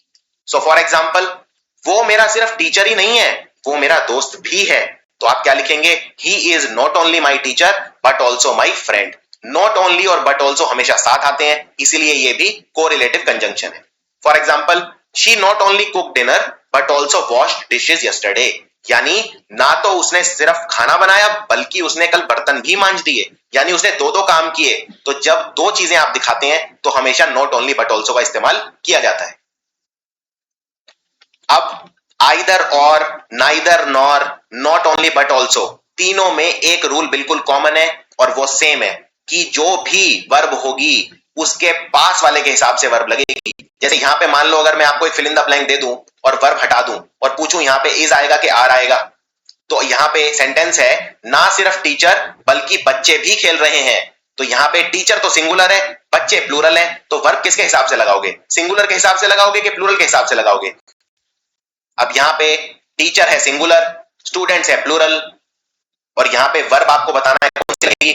सो फॉर एग्जाम्पल, वो मेरा सिर्फ टीचर ही नहीं है, वो मेरा दोस्त भी है, तो आप क्या लिखेंगे? ही is not only my teacher but also my friend. Not only और बट ऑल्सो हमेशा साथ आते हैं, इसीलिए ये भी कोरिलेटिव कंजंक्शन है। For example, she not only cook dinner but also washed dishes yesterday, यानी ना तो उसने सिर्फ खाना बनाया बल्कि उसने कल बर्तन भी मांज दिए, यानी उसने दो दो काम किए। तो जब दो चीजें आप दिखाते हैं तो हमेशा नॉट ओनली बट ऑल्सो का इस्तेमाल किया जाता है। अब either or, neither nor, not only but also, तीनों में एक रूल बिल्कुल कॉमन है और वो सेम है कि जो भी वर्ब होगी उसके पास वाले के हिसाब से वर्ब लगेगी। जैसे यहां पे मान लो अगर मैं आपको एक फिल इन द ब्लैंक दे दूं और वर्ब हटा दूं और पूछूं यहां पे इज आएगा कि आर आएगा, तो यहां पे सेंटेंस है ना सिर्फ टीचर बल्कि बच्चे भी खेल रहे हैं, तो यहां पे टीचर तो सिंगुलर है, बच्चे प्लूरल है, तो वर्ब किसके हिसाब से लगाओगे? सिंगुलर के हिसाब से लगाओगे कि प्लूरल के हिसाब से लगाओगे? अब यहां पे टीचर है सिंगुलर, स्टूडेंट्स है प्लूरल, और यहां पे वर्ब आपको बताना है कौन सी लगेगी,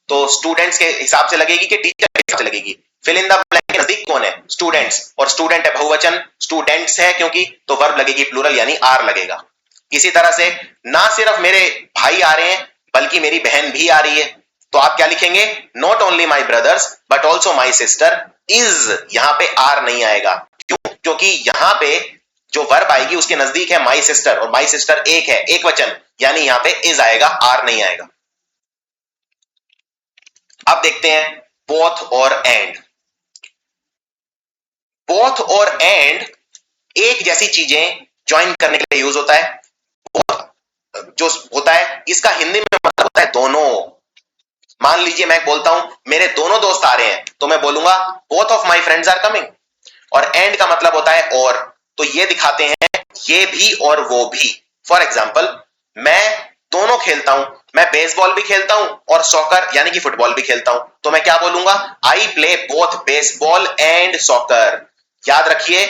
तो स्टूडेंट्स के हिसाब से लगेगी कि टीचर के हिसाब से लगेगी? फिल इन द ब्लैंक के नजदीक कौन है? स्टूडेंट्स, और स्टूडेंट है बहुवचन, स्टूडेंट्स है क्योंकि, तो वर्ब लगेगी प्लूरल यानी आर लगेगा। इसी तरह से ना सिर्फ मेरे भाई आ रहे हैं बल्कि मेरी बहन भी आ रही है, तो आप क्या लिखेंगे? Not only my brothers but also my sister is, यहां पे आर नहीं आएगा। क्यों? क्योंकि यहां पे जो वर्ब आएगी उसके नजदीक है माई सिस्टर, और माई सिस्टर एक है, एक वचन, यानी यहां पे इज आएगा, आर नहीं आएगा। अब देखते हैं बोथ और एंड। बोथ और एंड एक जैसी चीजें ज्वाइन करने के लिए यूज होता है। बोथ जो होता है इसका हिंदी में मतलब होता है दोनों। मान लीजिए मैं बोलता हूं मेरे दोनों दोस्त आ रहे हैं, तो मैं बोलूंगा both of my friends are coming, और एंड का मतलब होता है और, तो ये दिखाते हैं ये भी और वो भी। फॉर एग्जाम्पल, मैं दोनों खेलता हूं, मैं बेसबॉल भी खेलता हूं और सॉकर यानी कि फुटबॉल भी खेलता हूं, तो मैं क्या बोलूंगा? आई play both baseball and soccer. याद रखिए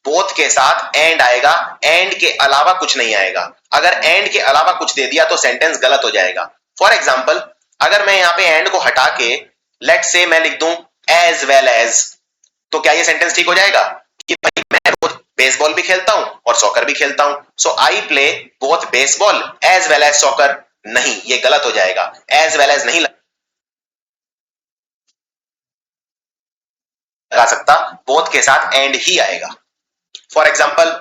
बोथ के साथ एंड आएगा, एंड के अलावा कुछ नहीं आएगा। अगर एंड के अलावा कुछ दे दिया तो सेंटेंस गलत हो जाएगा। फॉर एग्जाम्पल, अगर मैं यहां पे एंड को हटा के लेट से मैं लिख दूं एज वेल एज, तो क्या ये सेंटेंस ठीक हो जाएगा कि भाई मैं बोथ बेसबॉल भी खेलता हूं और सॉकर भी खेलता हूं, so I play both baseball as well as soccer? नहीं, ये गलत हो जाएगा। एज वेल एज नहीं लगा सकता, बोथ के साथ एंड ही आएगा। फॉर एग्जाम्पल,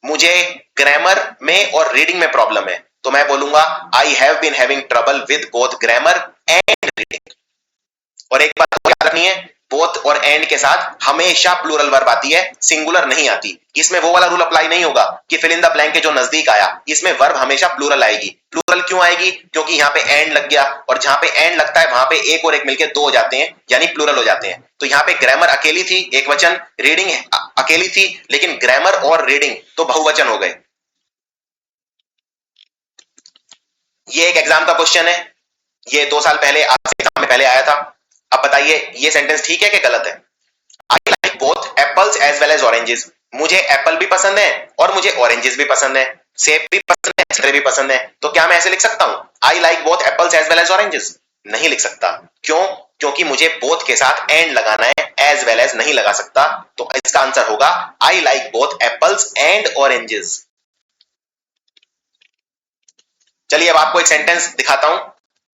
मुझे ग्रामर में और रीडिंग में प्रॉब्लम है, तो मैं बोलूंगा I have been having trouble with both grammar and reading. और एक बात याद रखनी है, बोथ और एंड के साथ हमेशा प्लूरल वर्ब आती है, सिंगुलर नहीं आती। इसमें वो वाला रूल अप्लाई नहीं होगा कि फिल इन द ब्लैंक के जो नजदीक आया, इसमें वर्ब हमेशा प्लूरल आएगी। प्लूरल क्यों आएगी? क्योंकि यहाँ पे एंड लग गया, और जहां पे एंड लगता है वहां पे एक और एक मिलके दो हो जाते हैं, यानी प्लूरल हो जाते हैं। तो यहाँ पे ग्रामर अकेली थी एक वचन, रीडिंग अकेली थी, लेकिन ग्रामर और रीडिंग तो बहुवचन हो गए। ये एक एग्जाम का क्वेश्चन है, ये 2 साल पहले आपके एग्जाम में पहले आया था। अब बताइए ये सेंटेंस ठीक है कि गलत है? I like both apples as well as oranges. मुझे एप्पल भी पसंद है और मुझे ऑरेंजेस भी पसंद है, सेब भी पसंद है, संतरे भी पसंद है। तो क्या मैं ऐसे लिख सकता हूं I like both apples as well as oranges? नहीं लिख सकता। क्यों? क्योंकि मुझे बोथ के साथ एंड लगाना है, एज वेल एज नहीं लगा सकता। तो इसका आंसर होगा आई like both apples and oranges. चलिए अब आपको एक सेंटेंस दिखाता हूं।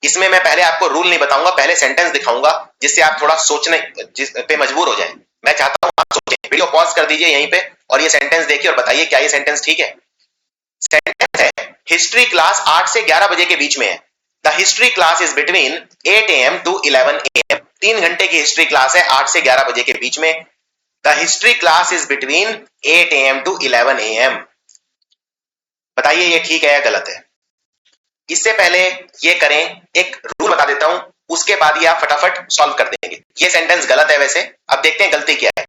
इसमें मैं पहले आपको रूल नहीं बताऊंगा, पहले सेंटेंस दिखाऊंगा जिससे आप थोड़ा सोचने पे मजबूर हो जाएं। मैं चाहता हूं आप सोचें। वीडियो पॉज कर दीजिए यहीं पे और ये सेंटेंस देखिए और बताइए क्या ये सेंटेंस ठीक है। सेंटेंस है हिस्ट्री क्लास 8 से 11 बजे के बीच में है। The history class is between 8 AM to 11 AM। 3 घंटे की हिस्ट्री क्लास है 8 से 11 बजे के बीच में। The history class is between 8 AM to 11 AM। बताइए ये ठीक है या गलत है? इससे पहले ये करें, एक रूल बता देता हूं, उसके बाद ये आप फटाफट सॉल्व कर देंगे। ये सेंटेंस गलत है वैसे, अब देखते हैं गलती क्या है।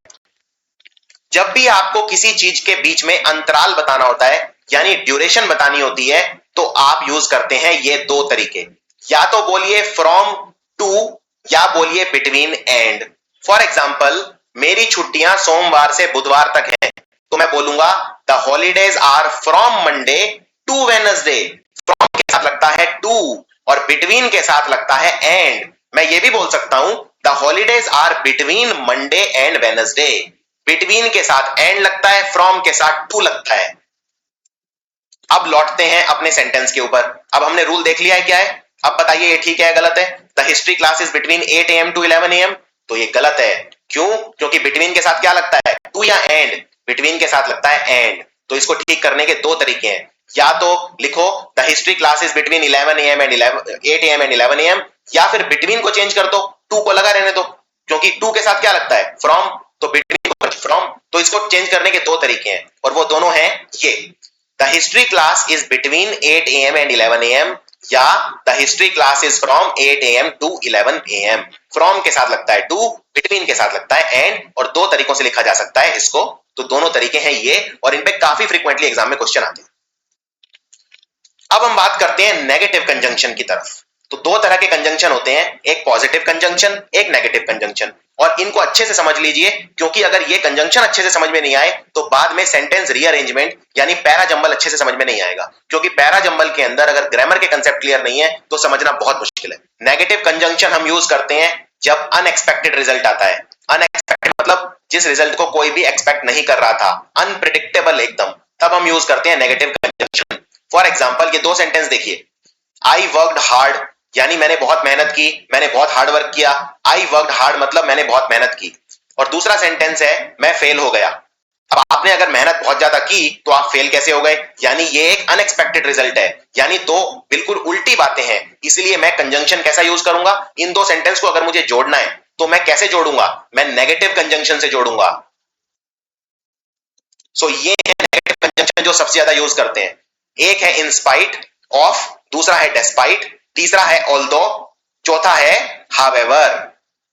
जब भी आपको किसी चीज के बीच में अंतराल बताना होता है, यानी ड्यूरेशन बतानी होती है, तो आप यूज करते हैं ये 2 तरीके। या तो बोलिए फ्रॉम टू या बोलिए बिटवीन एंड। फॉर एग्जाम्पल, मेरी छुट्टियां सोमवार से बुधवार तक हैं, तो मैं बोलूंगा the holidays are from Monday to Wednesday. From के साथ लगता है टू और बिटवीन के साथ लगता है एंड। मैं ये भी बोल सकता हूं the holidays are between Monday and Wednesday. Between के साथ एंड लगता है, फ्रॉम के साथ टू लगता है। अब लौटते हैं अपने सेंटेंस के ऊपर। अब हमने रूल देख लिया है क्या है। अब बताइए ये ठीक है या गलत है। The history class is between 8 AM to 11 AM। तो ये गलत है। क्यों? क्योंकि बिटवीन के साथ क्या लगता है, टू या एंड? बिटवीन के साथ लगता है एंड। तो इसको ठीक करने के 2 तरीके हैं। या तो लिखो the history class is between 11 AM and 8 AM and 11 AM, या फिर बिटवीन को चेंज कर दो, टू को लगा रहने दो, क्योंकि टू के साथ क्या लगता है, फ्रॉम। तो बिटवीन को फ्रॉम। तो इसको चेंज करने के 2 तरीके हैं और वो दोनों हैं ये, the history class is between 8 AM and 11 AM, या the history class is from 8 AM to 11 AM। From के साथ लगता है टू, बिटवीन के साथ लगता है एंड, और 2 तरीकों से लिखा जा सकता है इसको। तो दोनों तरीके हैं ये, और इन पे काफी फ्रीक्वेंटली एग्जाम में क्वेश्चन आते हैं। अब हम बात करते हैं नेगेटिव कंजंक्शन की तरफ। तो 2 तरह के कंजंक्शन होते हैं, एक पॉजिटिव कंजंक्शन, एक नेगेटिव कंजंक्शन। और इनको अच्छे से समझ लीजिए, क्योंकि अगर ये कंजंक्शन अच्छे से समझ में नहीं आए तो बाद में सेंटेंस रीअरेंजमेंट यानी पैरा जंबल अच्छे से समझ में नहीं आएगा। क्योंकि पैरा जंबल के अंदर अगर ग्रामर के कंसेप्ट क्लियर नहीं है तो समझना बहुत मुश्किल है। नेगेटिव कंजंक्शन हम यूज करते हैं जब अनएक्सपेक्टेड रिजल्ट आता है। अनएक्सपेक्टेड मतलब जिस रिजल्ट को कोई भी एक्सपेक्ट नहीं कर रहा था, अनप्रिडिक्टेबल एकदम, तब हम यूज करते हैं नेगेटिव कंजंक्शन। फॉर एग्जाम्पल, ये 2 सेंटेंस देखिए। आई वर्कड हार्ड यानी मैंने बहुत मेहनत की, मैंने बहुत हार्ड वर्क किया। आई वर्कड हार्ड मतलब मैंने बहुत मेहनत की। और दूसरा सेंटेंस है मैं फेल हो गया। अब आपने अगर मेहनत बहुत ज्यादा की तो आप फेल कैसे हो गए, यानी ये एक अनएक्सपेक्टेड रिजल्ट है, यानी 2 बिल्कुल उल्टी बातें हैं। इसलिए मैं कंजंक्शन कैसा यूज करूंगा, इन 2 सेंटेंस को अगर मुझे जोड़ना है तो मैं कैसे जोड़ूंगा, मैं नेगेटिव कंजंक्शन से जोड़ूंगा। सो ये है नेगेटिव कंजंक्शन जो सबसे ज्यादा यूज करते हैं। एक है इन स्पाइट ऑफ, दूसरा है डेस्पाइट, तीसरा है ऑल्दो, चौथा है हावेवर।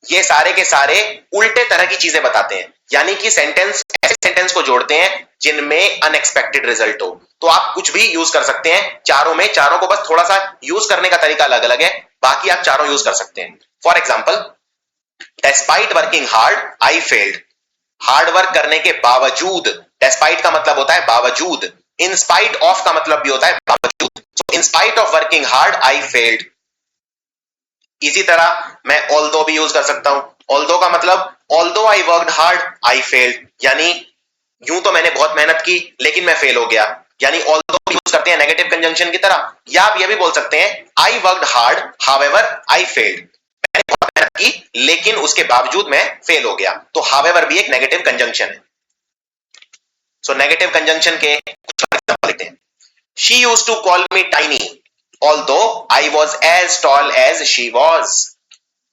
ये सारे के सारे उल्टे तरह की चीजें बताते हैं, यानी कि सेंटेंस ऐसे सेंटेंस को जोड़ते हैं जिनमें अनएक्सपेक्टेड रिजल्ट हो। तो आप कुछ भी यूज कर सकते हैं चारों में, चारों को बस थोड़ा सा यूज करने का तरीका अलग अलग है, बाकी आप चारों यूज कर सकते हैं। For example, despite working hard I failed. Hard work करने के बावजूद डेस्पाइट का मतलब होता है बावजूद, इन स्पाइट ऑफ का मतलब भी होता है बावजूद। So in spite of working hard I failed. इसी तरह मैं ऑल्दो भी यूज कर सकता हूं। ऑल्दो का मतलब although I worked hard I failed, यानी यूं तो मैंने बहुत मेहनत की लेकिन मैं फेल हो गया, यानी ऑल्दो यूज करते हैं नेगेटिव कंजंक्शन की तरह। या आप ये भी बोल सकते हैं I worked hard however I failed, मैंने बहुत मेहनत की लेकिन उसके बावजूद मैं फेल हो गया। तो हाउएवर भी एक नेगेटिव कंजंक्शन है। सो नेगेटिव कंजंक्शन के कुछ एग्जांपल लेते हैं। She used to call me tiny although I was as tall as she was।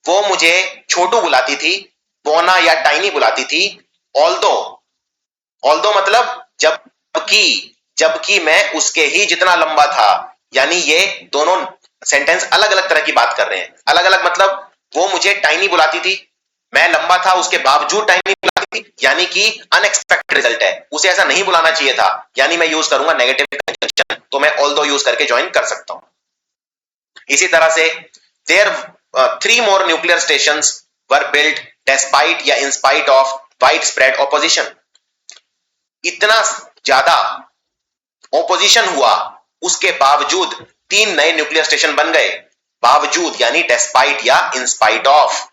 वो मुझे छोटू बुलाती थी, बोना या टाइनी बुलाती थी। although मतलब जबकि मैं उसके ही जितना लंबा था, यानी ये दोनों सेंटेंस अलग अलग तरह की बात कर रहे हैं। अलग अलग मतलब वो मुझे टाइनी बुलाती थी, मैं लंबा था उसके बावजूद टाइनी बुलाती थी, यानी कि अनएक्सपेक्टेड रिजल्ट है, उसे ऐसा नहीं बुलाना चाहिए था, यानी मैं यूज करूंगा नेगेटिव कंजंक्शन। तो मैं although यूज करके ज्वाइन कर सकता हूं। इसी तरह से there 3 more nuclear stations were built despite या in spite of widespread opposition। इतना ज्यादा ओपोजिशन हुआ उसके बावजूद 3 नए न्यूक्लियर स्टेशन बन गए, बावजूद यानी डेस्पाइट या इन स्पाइट ऑफ।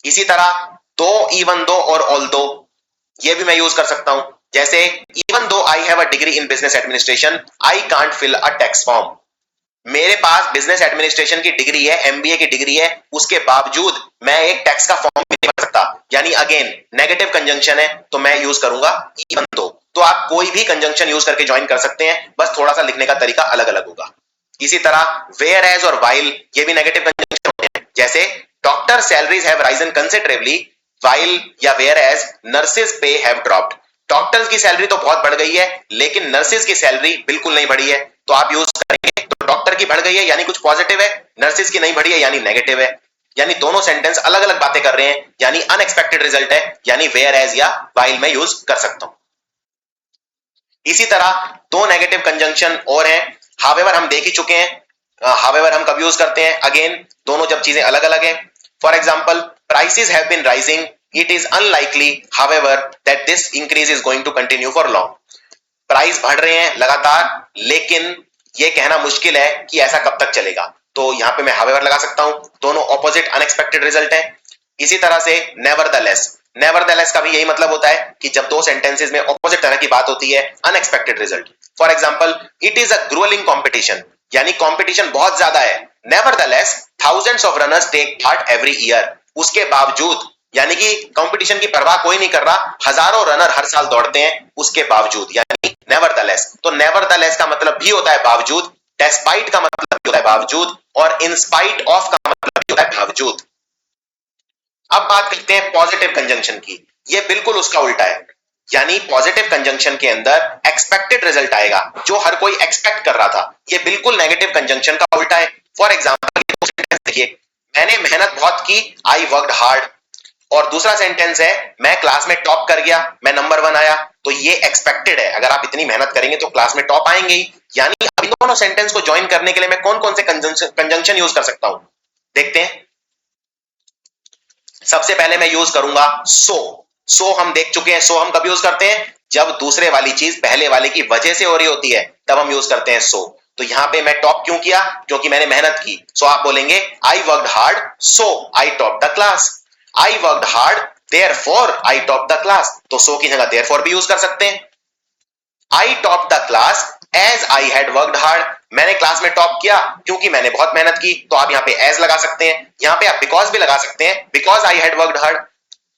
इसी तरह दो, इवन दो और ऑल्दो, ये भी मैं यूज कर सकता हूं। जैसे even though I have a degree in business administration I can't fill a tax form. मेरे पास बिजनेस एडमिनिस्ट्रेशन की डिग्री है, एमबीए की डिग्री है, उसके बावजूद मैं एक टैक्स का फॉर्म भी नहीं भर सकता, यानी अगेन नेगेटिव कंजंक्शन है, तो मैं यूज करूंगा इवन दो। तो आप कोई भी कंजंक्शन यूज करके ज्वाइन कर सकते हैं, बस थोड़ा सा लिखने का तरीका अलग अलग होगा। इसी तरह वेयर एज और वाइल, ये भी नेगेटिव कंजंक्शन होते हैं। जैसे doctor salaries have Ryzen considerably while या वेयर एज नर्सेज पे हैव ड्रॉप्ड। डॉक्टर्स की सैलरी तो बहुत बढ़ गई है लेकिन नर्सेज की सैलरी बिल्कुल नहीं बढ़ी है, तो आप यूज करेंगे तो डॉक्टर की बढ़ गई है यानी कुछ पॉजिटिव है, नर्सेज की नहीं बढ़ी है यानी नेगेटिव है। यानी दोनों सेंटेंस अलग अलग बातें कर रहे हैं, यानी अनएक्सपेक्टेड रिजल्ट है, यानी वेयर एज या वाइल में यूज कर सकता हूं। इसी तरह दो नेगेटिव कंजंक्शन और हैं, हावेवर हम देख ही चुके हैं। हावेवर हम कब यूज करते हैं, अगेन दोनों जब चीजें अलग अलग हैं। For example prices have been rising, it is unlikely however that this increase is going to continue for long. Price बढ़ रहे हैं लगातार, लेकिन ये कहना मुश्किल है कि ऐसा कब तक चलेगा, तो यहां पे मैं हावेवर लगा सकता हूं। दोनों ऑपोजिट अनएक्सपेक्टेड रिजल्ट है। इसी तरह से नेवरदलेस, नेवरदलेस का भी यही मतलब होता है कि जब दो सेंटेंसेस में ऑपोजिट तरह की बात होती है, unexpected result. For example it is a growing competition, यानी कंपटीशन बहुत ज्यादा है। Nevertheless thousands of runners take part every year, उसके बावजूद, यानी कि कंपटीशन की परवाह कोई नहीं कर रहा, हजारों रनर हर साल दौड़ते हैं उसके बावजूद, यानी नेवरदलेस। तो नेवरदलेस का मतलब भी होता है बावजूद, डेस्पाइट का मतलब भी होता है बावजूद, और इन स्पाइट ऑफ का मतलब भी होता है बावजूद। अब बात करते हैं पॉजिटिव कंजंक्शन की। ये बिल्कुल उसका उल्टा है, यानी पॉजिटिव कंजंक्शन के अंदर एक्सपेक्टेड रिजल्ट आएगा जो हर कोई एक्सपेक्ट कर रहा था। ये बिल्कुल नेगेटिव कंजंक्शन का उल्टा है। फॉर एग्जांपल देखिए, मैंने मेहनत बहुत की, आई वर्कड हार्ड, और दूसरा सेंटेंस है मैं क्लास में टॉप कर गया, मैं नंबर 1 आया। तो ये एक्सपेक्टेड है, अगर आप इतनी मेहनत करेंगे तो क्लास में टॉप आएंगे ही। यानी इन दोनों सेंटेंस को ज्वाइन करने के लिए मैं कौन कौन से कंजंक्शन यूज कर सकता हूं, देखते हैं। सबसे पहले मैं यूज करूंगा सो हम देख चुके हैं, सो हम कब यूज करते हैं, जब दूसरे वाली चीज पहले वाले की वजह से हो रही होती है, तब हम यूज करते हैं सो। तो यहां पे मैं टॉप क्यों किया, क्योंकि मैंने मेहनत की। सो आप बोलेंगे I worked hard so I top the class, I worked hard therefore I top the class. तो सो की जगह देयरफॉर भी यूज कर सकते हैं। I top the class as I had worked hard, मैंने क्लास में टॉप किया क्योंकि मैंने बहुत मेहनत की। तो आप यहां पे एज लगा सकते हैं, यहां पे आप बिकॉज भी लगा सकते हैं, because I had worked hard.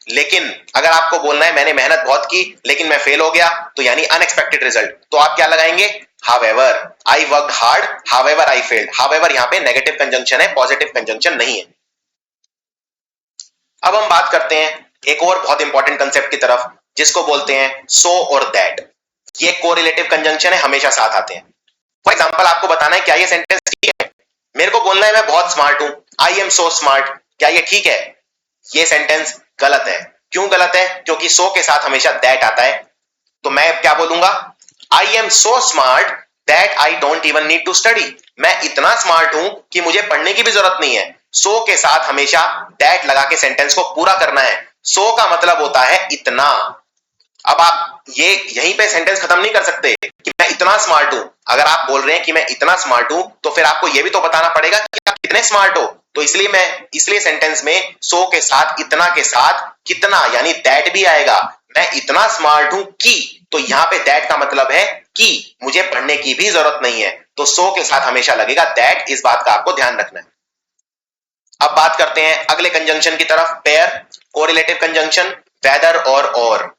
लेकिन अगर आपको बोलना है मैंने मेहनत बहुत की लेकिन मैं फेल हो गया, तो यानी अनएक्सपेक्टेड रिजल्ट, तो आप क्या लगाएंगे, however I worked hard however I failed. However यहां पे नेगेटिव कंजंक्शन है, पॉजिटिव कंजंक्शन नहीं है। अब हम बात करते हैं एक और बहुत इंपॉर्टेंट कंसेप्ट की तरफ, जिसको बोलते हैं सो और दैट। ये कोरिलेटिव कंजंक्शन है, हमेशा साथ आते हैं। फॉर एग्जांपल आपको बताना है क्या ये सेंटेंस ठीक है, मेरे को बोलना है मैं बहुत स्मार्ट हूं, आई एम सो स्मार्ट, क्या ये ठीक है, ये सेंटेंस गलत है। क्यों गलत है, क्योंकि सो के साथ हमेशा दैट आता है। तो मैं क्या बोलूंगा, I am so smart that I don't even need to study, मैं इतना स्मार्ट हूं कि मुझे पढ़ने की भी जरूरत नहीं है। सो के साथ हमेशा दैट लगा के सेंटेंस को पूरा करना है। सो का मतलब होता है इतना, अब आप ये यहीं पे सेंटेंस खत्म नहीं कर सकते कि मैं इतना स्मार्ट हूं। अगर आप बोल रहे हैं कि मैं इतना स्मार्ट हूं तो फिर आपको ये भी तो बताना पड़ेगा कि आप कितने स्मार्ट हो। तो इसलिए सेंटेंस में सो के साथ इतना के साथ कितना यानी दैट भी आएगा। मैं इतना स्मार्ट हूं कि, तो यहां पे दैट का मतलब है कि मुझे पढ़ने की भी जरूरत नहीं है, तो सो के साथ हमेशा लगेगा दैट। इस बात का आपको ध्यान रखना है। अब बात करते हैं अगले कंजंक्शन की तरफ, पेयर, कोरिलेटिव कंजंक्शन, वेदर और।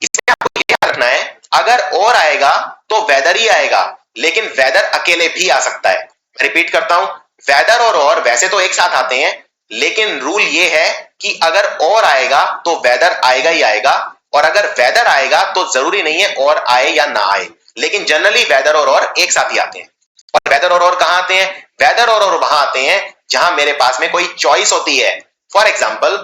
इसमें आपको क्या रखना है, अगर और आएगा तो वेदर ही आएगा, लेकिन वेदर अकेले भी आ सकता है। मैं रिपीट करता हूं, वेदर और वैसे तो एक साथ आते हैं, लेकिन रूल ये है कि अगर और आएगा तो वेदर आएगा ही आएगा, और अगर वेदर आएगा तो जरूरी नहीं है और आए या ना आए, लेकिन जनरली वेदर और एक साथ ही आते हैं। और वेदर और कहां आते हैं, वेदर और वहां आते हैं जहां मेरे पास में कोई चॉइस होती है। फॉर एग्जाम्पल,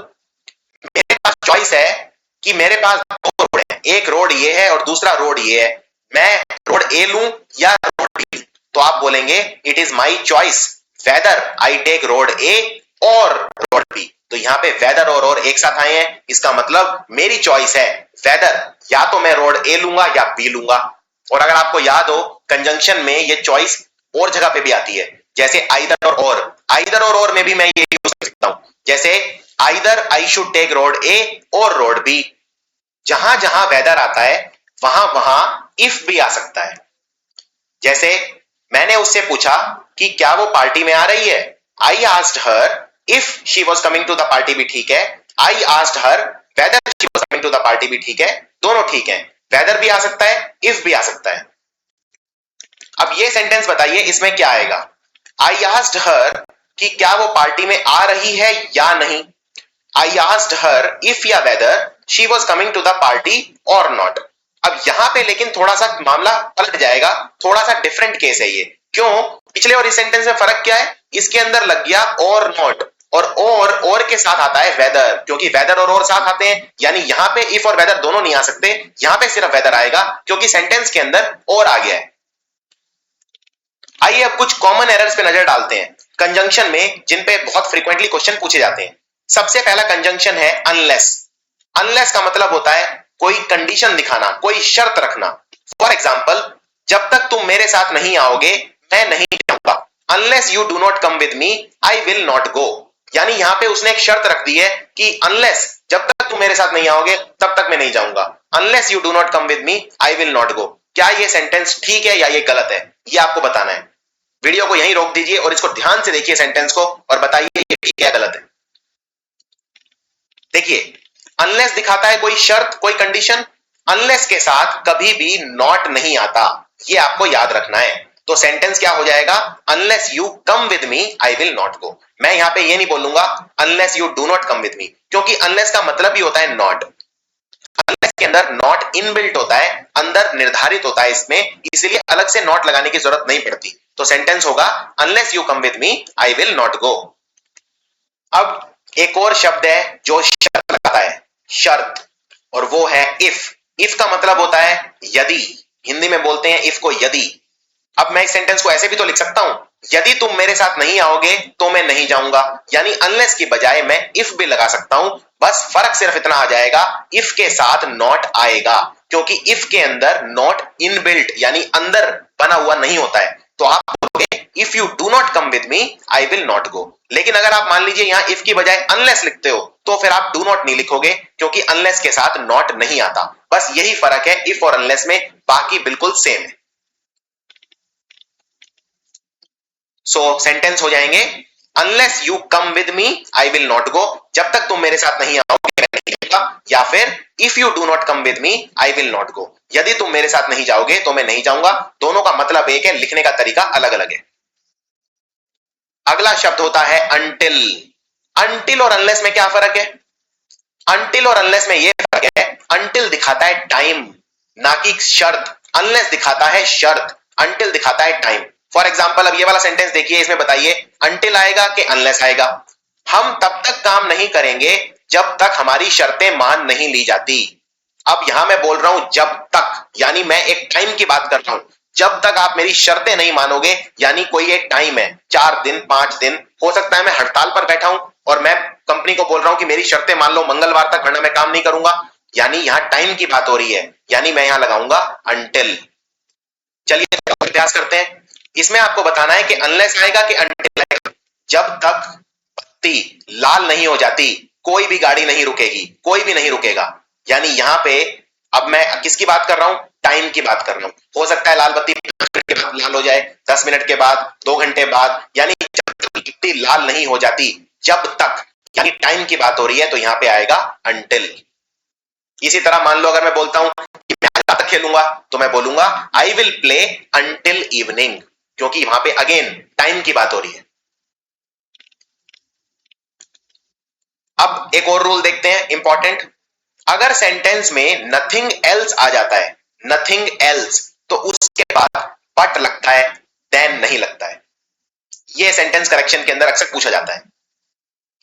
मेरे पास चॉइस है कि मेरे पास दो रोड है, एक रोड ये है और दूसरा रोड ये है, मैं रोड ए लूं या रोड बी, तो आप बोलेंगे it is my choice whether I take road A और रोड बी। तो यहां पे वेदर और एक साथ आए हैं, इसका मतलब मेरी चॉइस है वेदर, या तो मैं रोड ए लूंगा या बी लूंगा। और अगर आपको याद हो, कंजंक्शन में ये चॉइस और जगह पे भी आती है, जैसे आइदर और, आइदर और में भी मैं ये यूज कर सकता हूं, जैसे either I should take road A और रोड बी। जहां जहां वेदर आता है वहां वहां इफ भी आ सकता है। जैसे मैंने उससे पूछा कि क्या वो पार्टी में आ रही है, I asked her if she was coming to the party, भी ठीक है। I asked her whether she was coming to the party, भी ठीक है, दोनों ठीक है। वेदर भी आ सकता है, इफ भी आ सकता है। अब ये सेंटेंस बताइए, इसमें क्या आएगा, आई आस्क्ड हर कि क्या वो पार्टी में आ रही है या नहीं, आई आस्क्ड हर इफ या whether she was coming to the party or not. अब यहां पे लेकिन थोड़ा सा मामला पलट जाएगा, थोड़ा सा डिफरेंट केस है ये। क्यों, पिछले और इस सेंटेंस में फर्क क्या है, इसके अंदर लग गया और नॉट, और के साथ आता है वेदर, क्योंकि वेदर और साथ आते हैं, यानी यहां पे इफ और वेदर दोनों नहीं आ सकते, यहां पे सिर्फ वेदर आएगा क्योंकि सेंटेंस के अंदर और आ गया है। आइए अब कुछ कॉमन एरर्स पे नजर डालते हैं कंजंक्शन में, जिन पे बहुत फ्रीक्वेंटली क्वेश्चन पूछे जाते हैं। सबसे पहला कंजंक्शन है अनलेस। अनलेस का मतलब होता है कोई कंडीशन दिखाना, कोई शर्त रखना। फॉर एग्जाम्पल, जब तक तुम मेरे साथ नहीं आओगे मैं नहीं जाऊंगा। Unless you do not come with me I will not go. यानी यहां पे उसने एक शर्त रख दी है कि अनलेस, जब तक तुम मेरे साथ नहीं आओगे तब तक मैं नहीं जाऊंगा। Unless you do not come with me I will not go. क्या ये सेंटेंस ठीक है या ये गलत है, ये आपको बताना है। वीडियो को यहीं रोक दीजिए और इसको ध्यान से देखिए सेंटेंस को, और बताइए ये ठीक है गलत है। देखिए, अनलेस दिखाता है कोई शर्त, कोई कंडीशन। अनलेस के साथ कभी भी नॉट नहीं आता, ये आपको याद रखना है। तो सेंटेंस क्या हो जाएगा, unless you come with me I will not go. मैं यहां पे ये नहीं बोलूंगा unless you do not come with me, क्योंकि अनलेस का मतलब ही होता है नॉट। अनलेस के अंदर नॉट इनबिल्ट होता है, अंदर निर्धारित होता है इसमें, इसलिए अलग से नॉट लगाने की जरूरत नहीं पड़ती। तो सेंटेंस होगा unless you come with me I will not go. अब एक और शब्द है जो शर्त लगाता है, शर्त, और वो है इफ। इफ का मतलब होता है यदि, हिंदी में बोलते हैं इफ को यदि। अब मैं इस सेंटेंस को ऐसे भी तो लिख सकता हूं, यदि तुम मेरे साथ नहीं आओगे तो मैं नहीं जाऊंगा, यानी अनलेस की बजाय मैं इफ भी लगा सकता हूं। बस फर्क सिर्फ इतना आ जाएगा, इफ के साथ नॉट आएगा, क्योंकि इफ के अंदर नॉट इनबिल्ट यानी अंदर बना हुआ नहीं होता है। तो आप बोलोगे if you do not come with me I will not go. लेकिन अगर आप मान लीजिए यहां इफ की बजाय अनलेस लिखते हो तो फिर आप डू नॉट नहीं लिखोगे, क्योंकि अनलेस के साथ नॉट नहीं आता। बस यही फर्क है इफ और अनलेस में, बाकी बिल्कुल सेम है। सो सेंटेंस हो जाएंगे unless you come with me I will not go, जब तक तुम मेरे साथ नहीं आओगे मैं नहीं जाऊंगा, या फिर if you do not come with me I will not go, यदि तुम मेरे साथ नहीं जाओगे तो मैं नहीं जाऊंगा। दोनों का मतलब एक है, लिखने का तरीका अलग अलग है। अगला शब्द होता है अनटिल। अनटिल और अनलेस में क्या फर्क है, अनटिल और अनलेस में यह फर्क है, अनटिल दिखाता है टाइम ना कि शर्त, अनलेस दिखाता है शर्त, अनटिल दिखाता है टाइम। फॉर एग्जाम्पल, अब ये वाला सेंटेंस देखिए, इसमें बताइए अनटिल आएगा कि अनलेस आएगा। हम तब तक काम नहीं करेंगे जब तक हमारी शर्तें मान नहीं ली जाती। अब यहां मैं बोल रहा हूं जब तक, यानी मैं एक टाइम की बात कर रहा हूं। जब तक आप मेरी शर्तें नहीं मानोगे, यानी कोई एक टाइम है, 4 दिन 5 दिन, हो सकता है मैं हड़ताल पर बैठा हूं और मैं कंपनी को बोल रहा हूं कि मेरी शर्तें मान लो, मंगलवार तक वरना मैं काम नहीं करूंगा। यानी यहां टाइम की बात हो रही है, यानी मैं यहां लगाऊंगा until। चलिए अभ्यास करते हैं। इसमें आपको बताना है कि अनलेस आएगा कि until आएगा। जब तक पत्ती लाल नहीं हो जाती कोई भी गाड़ी नहीं रुकेगी, कोई भी नहीं रुकेगा। यानी यहां पे अब मैं किसकी बात कर रहा हूं? टाइम की बात कर रहा हूं। हो सकता है लाल बत्ती 5 मिनट के बाद लाल हो जाए, 10 मिनट के बाद, 2 घंटे बाद, यानी जब तक बत्ती लाल नहीं हो जाती, जब तक, यानी टाइम की बात हो रही है, तो यहां पे आएगा until। इसी तरह मान लो अगर मैं बोलता हूं कि मैं रात तक खेलूंगा, तो मैं बोलूंगा I will play until evening, क्योंकि वहां पे अगेन टाइम की बात हो रही है। अब एक और रूल देखते हैं इंपॉर्टेंट। अगर सेंटेंस में नथिंग एल्स आ जाता है, नथिंग एल्स, तो उसके बाद बट लगता है, देन नहीं लगता है। यह सेंटेंस करेक्शन के अंदर अक्सर पूछा जाता है।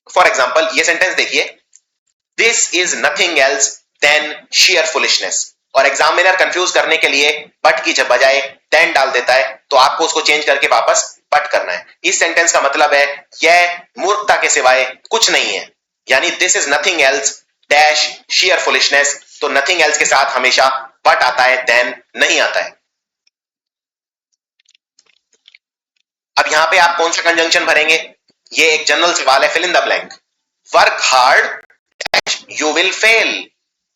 फॉर एग्जाम्पल ये सेंटेंस देखिए, this is nothing else than sheer foolishness, और एग्जामिनर कंफ्यूज करने के लिए बट की बजाय देन डाल देता है, तो आपको उसको चेंज करके वापस बट करना है। इस सेंटेंस का मतलब है यह मूर्खता के सिवाय कुछ नहीं है, यानी this is nothing else dash share foolishness, तो नथिंग एल्स के साथ हमेशा बट आता है, देन नहीं आता है। अब यहां पे आप कौन सा कंजंक्शन भरेंगे? ये एक जनरल सवाल है, fill in the blank. Work hard you will fail,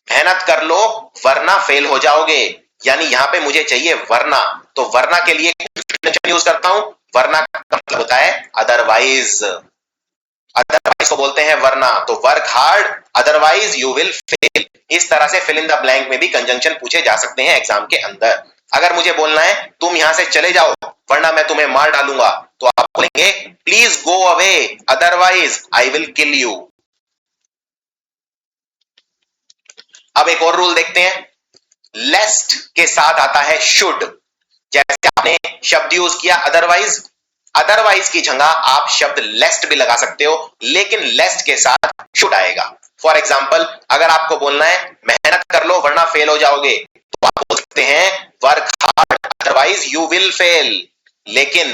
मेहनत कर लो वरना फेल हो जाओगे। यानी यहां पे मुझे चाहिए वरना, तो वरना के लिए कंजंक्शन यूज करता हूं, वरना का मतलब होता है अदरवाइज, अदरवाइज को बोलते हैं वरना। तो work hard otherwise you will fail. इस तरह से फिल इन द ब्लैंक में भी कंजंक्शन पूछे जा सकते हैं एग्जाम के अंदर। अगर मुझे बोलना है तुम यहां से चले जाओ वरना मैं तुम्हें मार डालूंगा, तो आप बोलेंगे please go away otherwise I will kill you. अब एक और रूल देखते हैं, लेस्ट के साथ आता है शुड। जैसे आपने शब्द यूज किया अदरवाइज, अदरवाइज की जगह आप शब्द लेस्ट भी लगा सकते हो, लेकिन लेस्ट के साथ शुड आएगा। फॉर एग्जाम्पल अगर आपको बोलना है मेहनत कर लो वरना फेल हो जाओगे, तो आप बोल सकते हैं work hard otherwise you will fail. लेकिन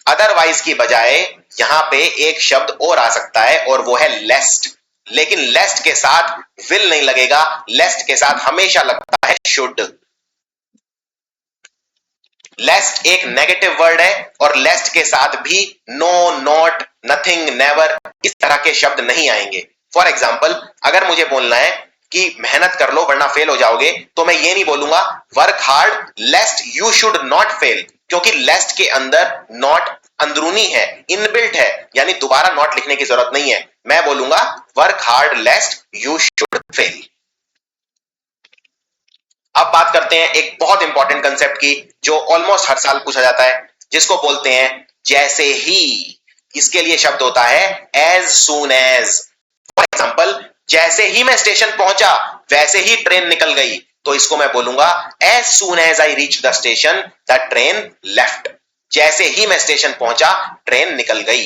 अदरवाइज की बजाय यहां पे एक शब्द और आ सकता है और वो है लेस्ट, लेकिन लेस्ट के साथ विल नहीं लगेगा, लेस्ट के साथ हमेशा लगता है शुड। लेस्ट एक नेगेटिव वर्ड है और लेस्ट के साथ भी नो, नॉट, नथिंग, नेवर इस तरह के शब्द नहीं आएंगे। फॉर एग्जाम्पल अगर मुझे बोलना है कि मेहनत कर लो वरना फेल हो जाओगे, तो मैं ये नहीं बोलूंगा work hard लेस्ट you should not fail, क्योंकि लेस्ट के अंदर नॉट अंदरूनी है, इनबिल्ट है, यानी दोबारा नॉट लिखने की जरूरत नहीं है। मैं बोलूंगा work hard लेस्ट you should fail. अब बात करते हैं एक बहुत इंपॉर्टेंट कंसेप्ट की, जो ऑलमोस्ट हर साल पूछा जाता है, जिसको बोलते हैं जैसे ही। इसके लिए शब्द होता है as soon as. For example जैसे ही मैं स्टेशन पहुंचा वैसे ही ट्रेन निकल गई, तो इसको मैं बोलूंगा as soon as I reach the station the train left. जैसे ही मैं स्टेशन पहुंचा ट्रेन निकल गई।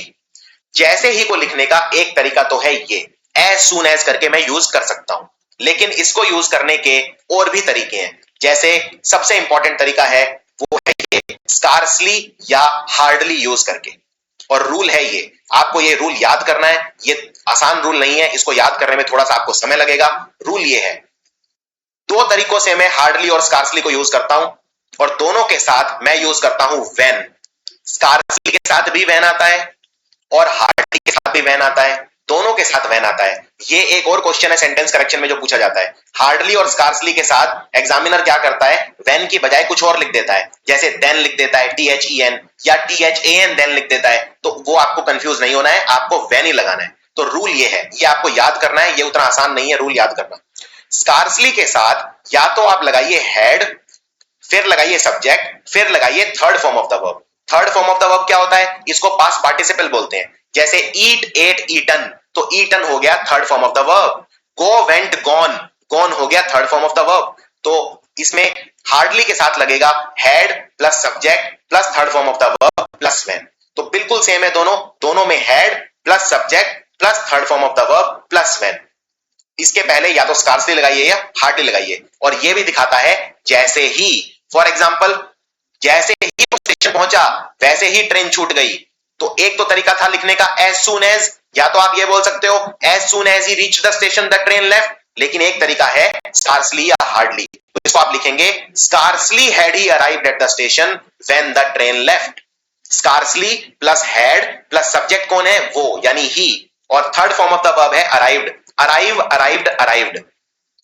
जैसे ही को लिखने का एक तरीका तो है ये, एज सून एज करके मैं यूज कर सकता हूं, लेकिन इसको यूज करने के और भी तरीके हैं। जैसे सबसे इंपॉर्टेंट तरीका है वो है ये स्कार्सली या हार्डली यूज करके, और रूल है ये, आपको ये रूल याद करना है। ये आसान रूल नहीं है, इसको याद करने में थोड़ा सा आपको समय लगेगा। रूल ये है, 2 तरीकों से मैं हार्डली और स्कार्सली को यूज करता हूं, और दोनों के साथ मैं यूज करता हूं व्हेन। स्कार्सली के साथ भी व्हेन आता है और हार्डली के साथ भी व्हेन आता है, दोनों के साथ व्हेन आता है। ये एक और क्वेश्चन है सेंटेंस करेक्शन में जो पूछा जाता है। हार्डली और स्कार्सली के साथ एग्जामिनर क्या करता है, व्हेन की बजाय कुछ और लिख देता है, जैसे देन लिख देता है THEN या THAN देन लिख देता है, तो वो आपको कंफ्यूज नहीं होना है, आपको व्हेन ही लगाना है। तो रूल ये है, ये आपको याद करना है, ये उतना आसान नहीं है रूल याद करना। स्कार्सली के साथ या तो आप लगाइए हैड, फिर लगाइए सब्जेक्ट, फिर लगाइए third form of the verb. Third form of the verb क्या होता है, इसको पास्ट पार्टिसिपल बोलते हैं। जैसे ईट, एट, ईटन, तो ईटन हो गया third form of the verb. Go, went, gone, gone हो गया third form of the verb. तो इसमें हार्डली के साथ लगेगा had plus subject plus third form of the verb plus when. तो बिल्कुल सेम है दोनों, दोनों में had plus subject plus third form of the verb plus when. इसके पहले या तो स्कार्सली लगाइए या हार्डली लगाइए, और ये भी दिखाता है जैसे ही। फॉर एग्जाम्पल जैसे ही वो स्टेशन पहुंचा वैसे ही ट्रेन छूट गई, तो एक तो तरीका था लिखने का एज सून एज, या तो आप ये बोल सकते हो as soon as he reach the station the train left, लेकिन एक तरीका है स्कार्सली या हार्डली। तो इसको आप लिखेंगे scarcely had he arrived at the station when the train left. Scarcely plus had plus subject कौन है, वो यानी ही, और third form of the verb है अराइव्ड, अराइव, अराइव्ड, अराइव्ड।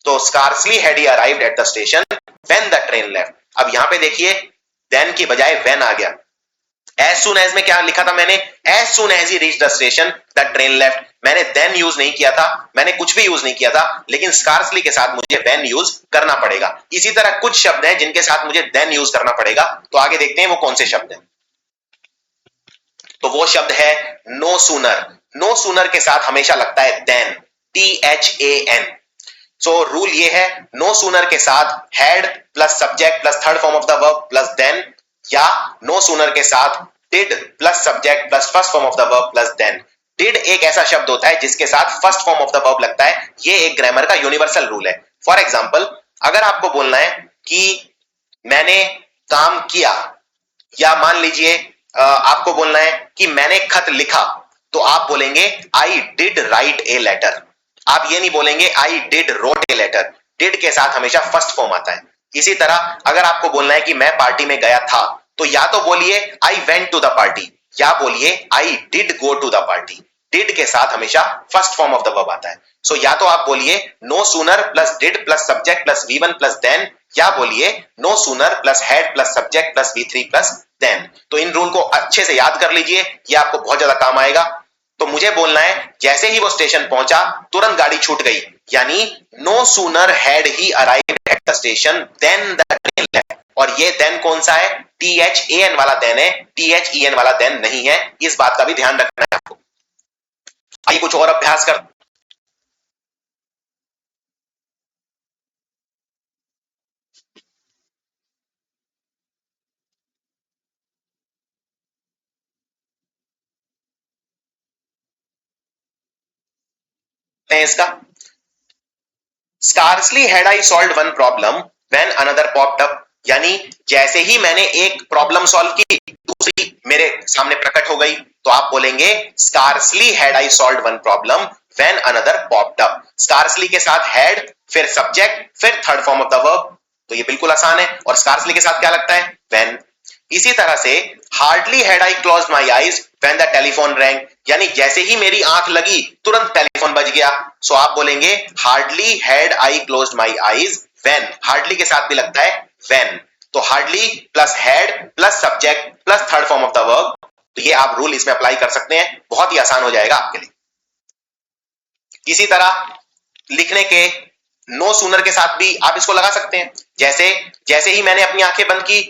तो scarcely had he arrived at the station when the train left. अब यहां पे देखिए देन की बजाय व्हेन आ गया। एज सून एज में क्या लिखा था मैंने, as soon as he reach the station the train left. मैंने देन यूज नहीं किया था, मैंने कुछ भी यूज नहीं किया था, लेकिन स्कार्सली के साथ मुझे व्हेन यूज करना पड़ेगा। इसी तरह कुछ शब्द हैं जिनके साथ मुझे देन यूज करना पड़ेगा, तो आगे देखते हैं वो कौन से शब्द हैं। तो वो शब्द है नो सूनर। नो सूनर के साथ हमेशा लगता है देन, THAN। सो रूल ये है, नो सूनर के साथ had plus subject plus third form of the verb plus than, या नो सूनर के साथ did plus subject plus first form of the verb plus than. Did एक ऐसा शब्द होता है जिसके साथ first form of the verb लगता है, ये एक ग्रामर का यूनिवर्सल रूल है। फॉर एग्जाम्पल, अगर आपको बोलना है कि मैंने काम किया, या मान लीजिए आपको बोलना है कि मैंने खत लिखा, तो आप बोलेंगे I did write a letter. आप ये नहीं बोलेंगे I did wrote a letter. Did के साथ हमेशा फर्स्ट फॉर्म आता है। इसी तरह अगर आपको बोलना है कि मैं पार्टी में गया था, तो या तो बोलिए I went to the party, या बोलिए I did go to the party. Did के साथ हमेशा first form of the verb आता है। सो या तो आप बोलिए no sooner plus did plus subject plus V1 plus than, या बोलिए no sooner plus had plus subject plus V3 plus than. तो इन रूल को अच्छे से याद कर लीजिए, ये आपको बहुत ज्यादा काम आएगा। तो मुझे बोलना है जैसे ही वो स्टेशन पहुंचा तुरंत गाड़ी छूट गई, यानी no sooner had he arrived at the station than the train left. और ये देन कौन सा है, THAN वाला देन है, THEN वाला देन नहीं है। इस बात का भी ध्यान रखना है आपको। आइए कुछ और अभ्यास कर। इसका scarcely had I solve one problem when another popped up, यानी जैसे ही मैंने एक प्रॉब्लम सॉल्व की दूसरी मेरे सामने प्रकट हो गई। तो आप बोलेंगे scarcely had I solve one problem when another popped up. Scarcely के साथ हैड, फिर सब्जेक्ट, फिर third form of the verb. तो ये बिल्कुल आसान है। और स्कार्सली के साथ क्या लगता है, व्हेन। इसी तरह से hardly had I closed my eyes when the telephone wrong, यानी जैसे ही मेरी आंख लगी तुरंत टेलीफोन बज गया। सो आप बोलेंगे hardly had I closed my eyes when. Hardly के साथ भी लगता है व्हेन। तो hardly plus had plus subject plus third form of the verb. तो ये आप रूल इसमें अप्लाई कर सकते हैं, बहुत ही आसान हो जाएगा आपके लिए। इसी तरह लिखने के नो सूनर के साथ भी आप इसको लगा सकते हैं। जैसे ही मैंने अपनी आंखें बंद की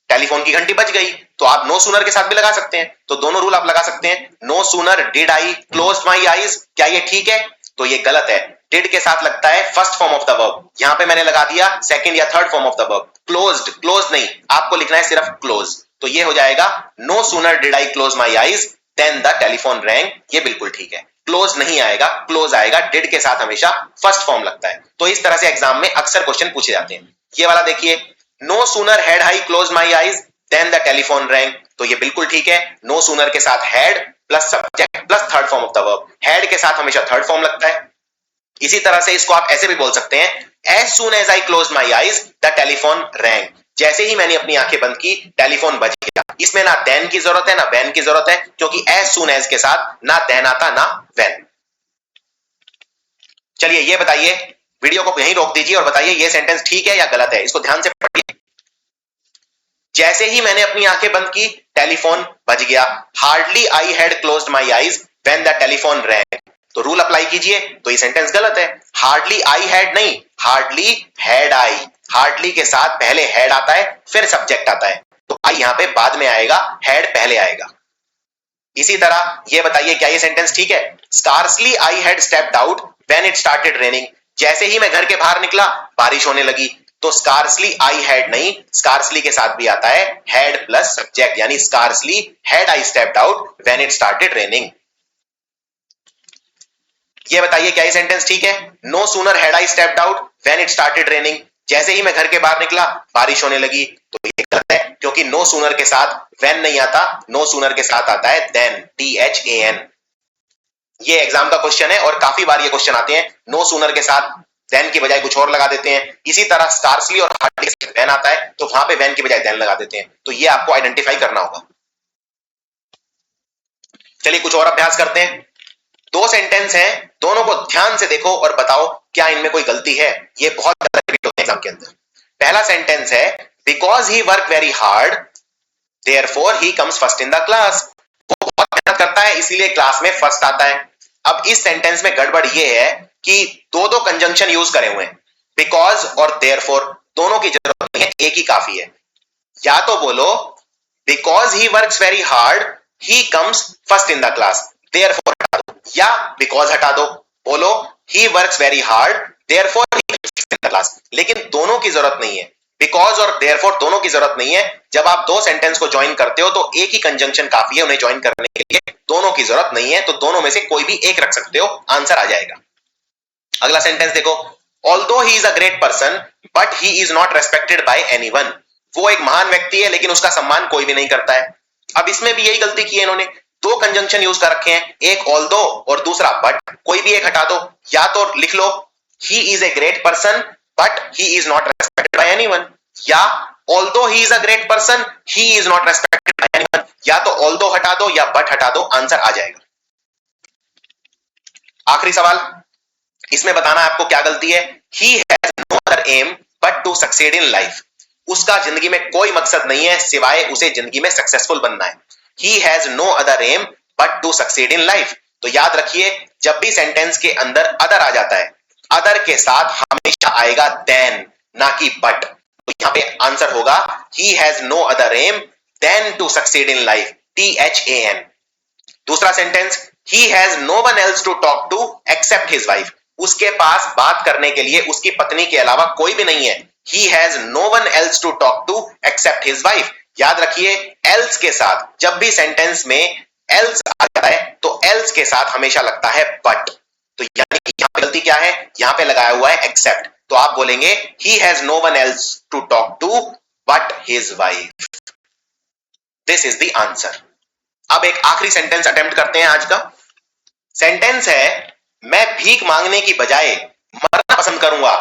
टेलीफोन की घंटी बज गई, तो आप नो सूनर के साथ भी लगा सकते हैं। तो दोनों रूल आप लगा सकते हैं। No sooner did I closed my eyes, क्या ये ठीक है, तो ये गलत है। डिड के साथ लगता है first form of the verb, यहां पे मैंने लगा दिया सेकंड या third form of the verb. Closed, close नहीं, आपको लिखना है सिर्फ क्लोज। तो ये हो जाएगा no sooner did I close my eyes than the telephone rang, ये बिल्कुल ठीक है। क्लोज नहीं आएगा, क्लोज आएगा। डिड के साथ हमेशा फर्स्ट फॉर्म लगता है। तो इस तरह से एग्जाम में अक्सर क्वेश्चन पूछे जाते हैं। ये वाला देखिए, no sooner had I close my eyes than the telephone rang, तो ये बिल्कुल ठीक है। नो सूनर के साथ had plus subject plus third form of the verb. Had के साथ हमेशा थर्ड फॉर्म लगता है। इसी तरह से इसको आप ऐसे भी बोल सकते हैं, as soon as I close my eyes the telephone rang, जैसे ही मैंने अपनी आंखें बंद की टेलीफोन बज गया। इसमें ना देन की जरूरत है ना वैन की जरूरत है, क्योंकि एज सून एज के साथ ना देन आता ना वैन। चलिए ये बताइए, वीडियो को यहीं रोक दीजिए और बताइए ये सेंटेंस ठीक है या गलत है। इसको ध्यान से पढ़िए। जैसे ही मैंने अपनी आंखें बंद की टेलीफोन बज गया। Hardly I had closed my eyes when the telephone rang, तो रूल अप्लाई कीजिए। तो ये सेंटेंस गलत है। हार्डली आई हैड नहीं, हार्डली हैड आई। हार्डली के साथ पहले हैड आता है फिर सब्जेक्ट आता है, तो आई यहां पे बाद में आएगा, हैड पहले आएगा। इसी तरह ये बताइए क्या ये सेंटेंस ठीक है। Scarcely I had stepped out when it started raining, जैसे ही मैं घर के बाहर निकला बारिश होने लगी। तो स्कार्सली आई हैड नहीं, स्कार्सली के साथ भी आता है हैड प्लस सब्जेक्ट, यानी scarcely had I stepped out when it started raining. ये बताइए क्या ये सेंटेंस ठीक है। No sooner had I stepped out when it started raining, जैसे ही मैं घर के बाहर निकला बारिश होने लगी। तो ये गलत है, क्योंकि नो सूनर के साथ व्हेन नहीं आता, नो सूनर के साथ आता है देन, THAN। ये एग्जाम का क्वेश्चन है और काफी बार ये क्वेश्चन आते हैं। नो सूनर के साथ देन की बजाय कुछ और लगा देते हैं। इसी तरह स्कार्सली और हार्डली वैन आता है तो वहां पे वैन की बजाय देन लगा देते हैं। तो ये आपको आइडेंटिफाई करना होगा। चलिए कुछ और अभ्यास करते हैं। दो सेंटेंस हैं, दोनों को ध्यान से देखो और बताओ क्या इनमें कोई गलती है। ये बहुत ज्यादा रिपीट होते हैं एग्जाम के अंदर। पहला सेंटेंस है because he work very hard therefore he comes first in the class. वो बहुत मेहनत करता है इसीलिए क्लास में फर्स्ट आता है। अब इस सेंटेंस में गड़बड़ ये है कि दो दो कंजंक्शन यूज करे हुए हैं, बिकॉज और देयरफॉर, दोनों की जरूरत नहीं है, एक ही काफी है। या तो बोलो because he works very hard he comes first in the class, therefore हटा दो, या बिकॉज हटा दो, बोलो he works very hard therefore he comes first in the class. लेकिन दोनों की जरूरत नहीं है, बिकॉज और देयरफॉर दोनों की जरूरत नहीं है। जब आप दो सेंटेंस को ज्वाइन करते हो तो एक ही कंजंक्शन काफी है उन्हें ज्वाइन करने के लिए, दोनों की जरूरत नहीं है। तो दोनों में से कोई भी एक रख सकते हो, आंसर आ जाएगा। अगला सेंटेंस देखो, although he is a great person but he is not respected by anyone. वो एक महान व्यक्ति है लेकिन उसका सम्मान कोई भी नहीं करता है। अब इसमें भी यही गलती की है इन्होंने, दो कंजंक्शन यूज कर रखे हैं, एक ऑल्दो और दूसरा बट, कोई भी एक हटा दो। या तो लिख लो he is a great person but he is not respected by anyone, या although he is a great person he is not respected by anyone. या तो ऑल्दो हटा दो या बट हटा दो, आंसर आ जाएगा। आखिरी सवाल, इसमें बताना है आपको क्या गलती है। He has no other aim but to succeed in life. उसका जिंदगी में कोई मकसद नहीं है सिवाय उसे जिंदगी में सक्सेसफुल बनना है। He has no other aim but to succeed in life. तो याद रखिए जब भी सेंटेंस के अंदर अदर आ जाता है, अदर के साथ हमेशा आएगा देन, ना कि बट। तो यहां पे आंसर होगा he has no other aim than to succeed in life, THAN। दूसरा sentence, he has no one else to talk to except his wife. उसके पास बात करने के लिए उसकी पत्नी के अलावा कोई भी नहीं है। He has no one else to talk to except his wife. याद रखिए एल्स के साथ जब भी सेंटेंस में एल्स आ जाता है तो एल्स के साथ हमेशा लगता है बट। तो यानी कि यहां पे गलती क्या है, यहां पे लगाया हुआ है एक्सेप्ट। तो आप बोलेंगे he has no one else to talk to but his wife. This is the answer. अब एक आखिरी सेंटेंस अटेम्प्ट करते हैं आज का। सेंटेंस है मैं भीख मांगने की बजाय मरना पसंद करूंगा,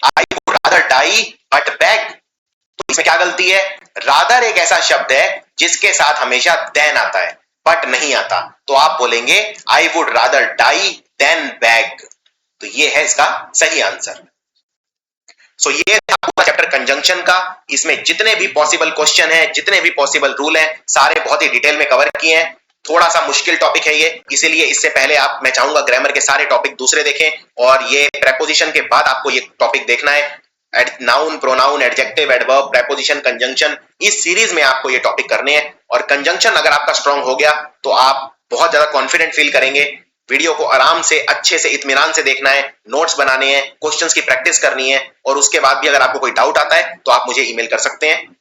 I would rather die but beg. तो इसमें क्या गलती है, रादर एक ऐसा शब्द है जिसके साथ हमेशा देन आता है, बट नहीं आता। तो आप बोलेंगे I would rather die than beg. तो ये है इसका सही आंसर। सो ये था पूरा चैप्टर कंजंक्शन का। इसमें जितने भी पॉसिबल क्वेश्चन हैं, जितने भी पॉसिबल रूल हैं, सारे बहुत ही डिटेल में कवर किए हैं। थोड़ा सा मुश्किल टॉपिक है ये, इसीलिए इससे पहले मैं चाहूंगा ग्रामर के सारे टॉपिक दूसरे देखें और ये प्रेपोजिशन के बाद आपको ये टॉपिक देखना है। Noun, pronoun, adjective, adverb, preposition, conjunction, इस सीरीज में आपको ये टॉपिक करने हैं। और कंजंक्शन अगर आपका स्ट्रांग हो गया तो आप बहुत ज्यादा कॉन्फिडेंट फील करेंगे। वीडियो को आराम से अच्छे से इत्मीनान से देखना है, नोट्स बनाने हैं, क्वेश्चंस की प्रैक्टिस करनी है। और उसके बाद भी अगर आपको कोई डाउट आता है तो आप मुझे ईमेल कर सकते हैं।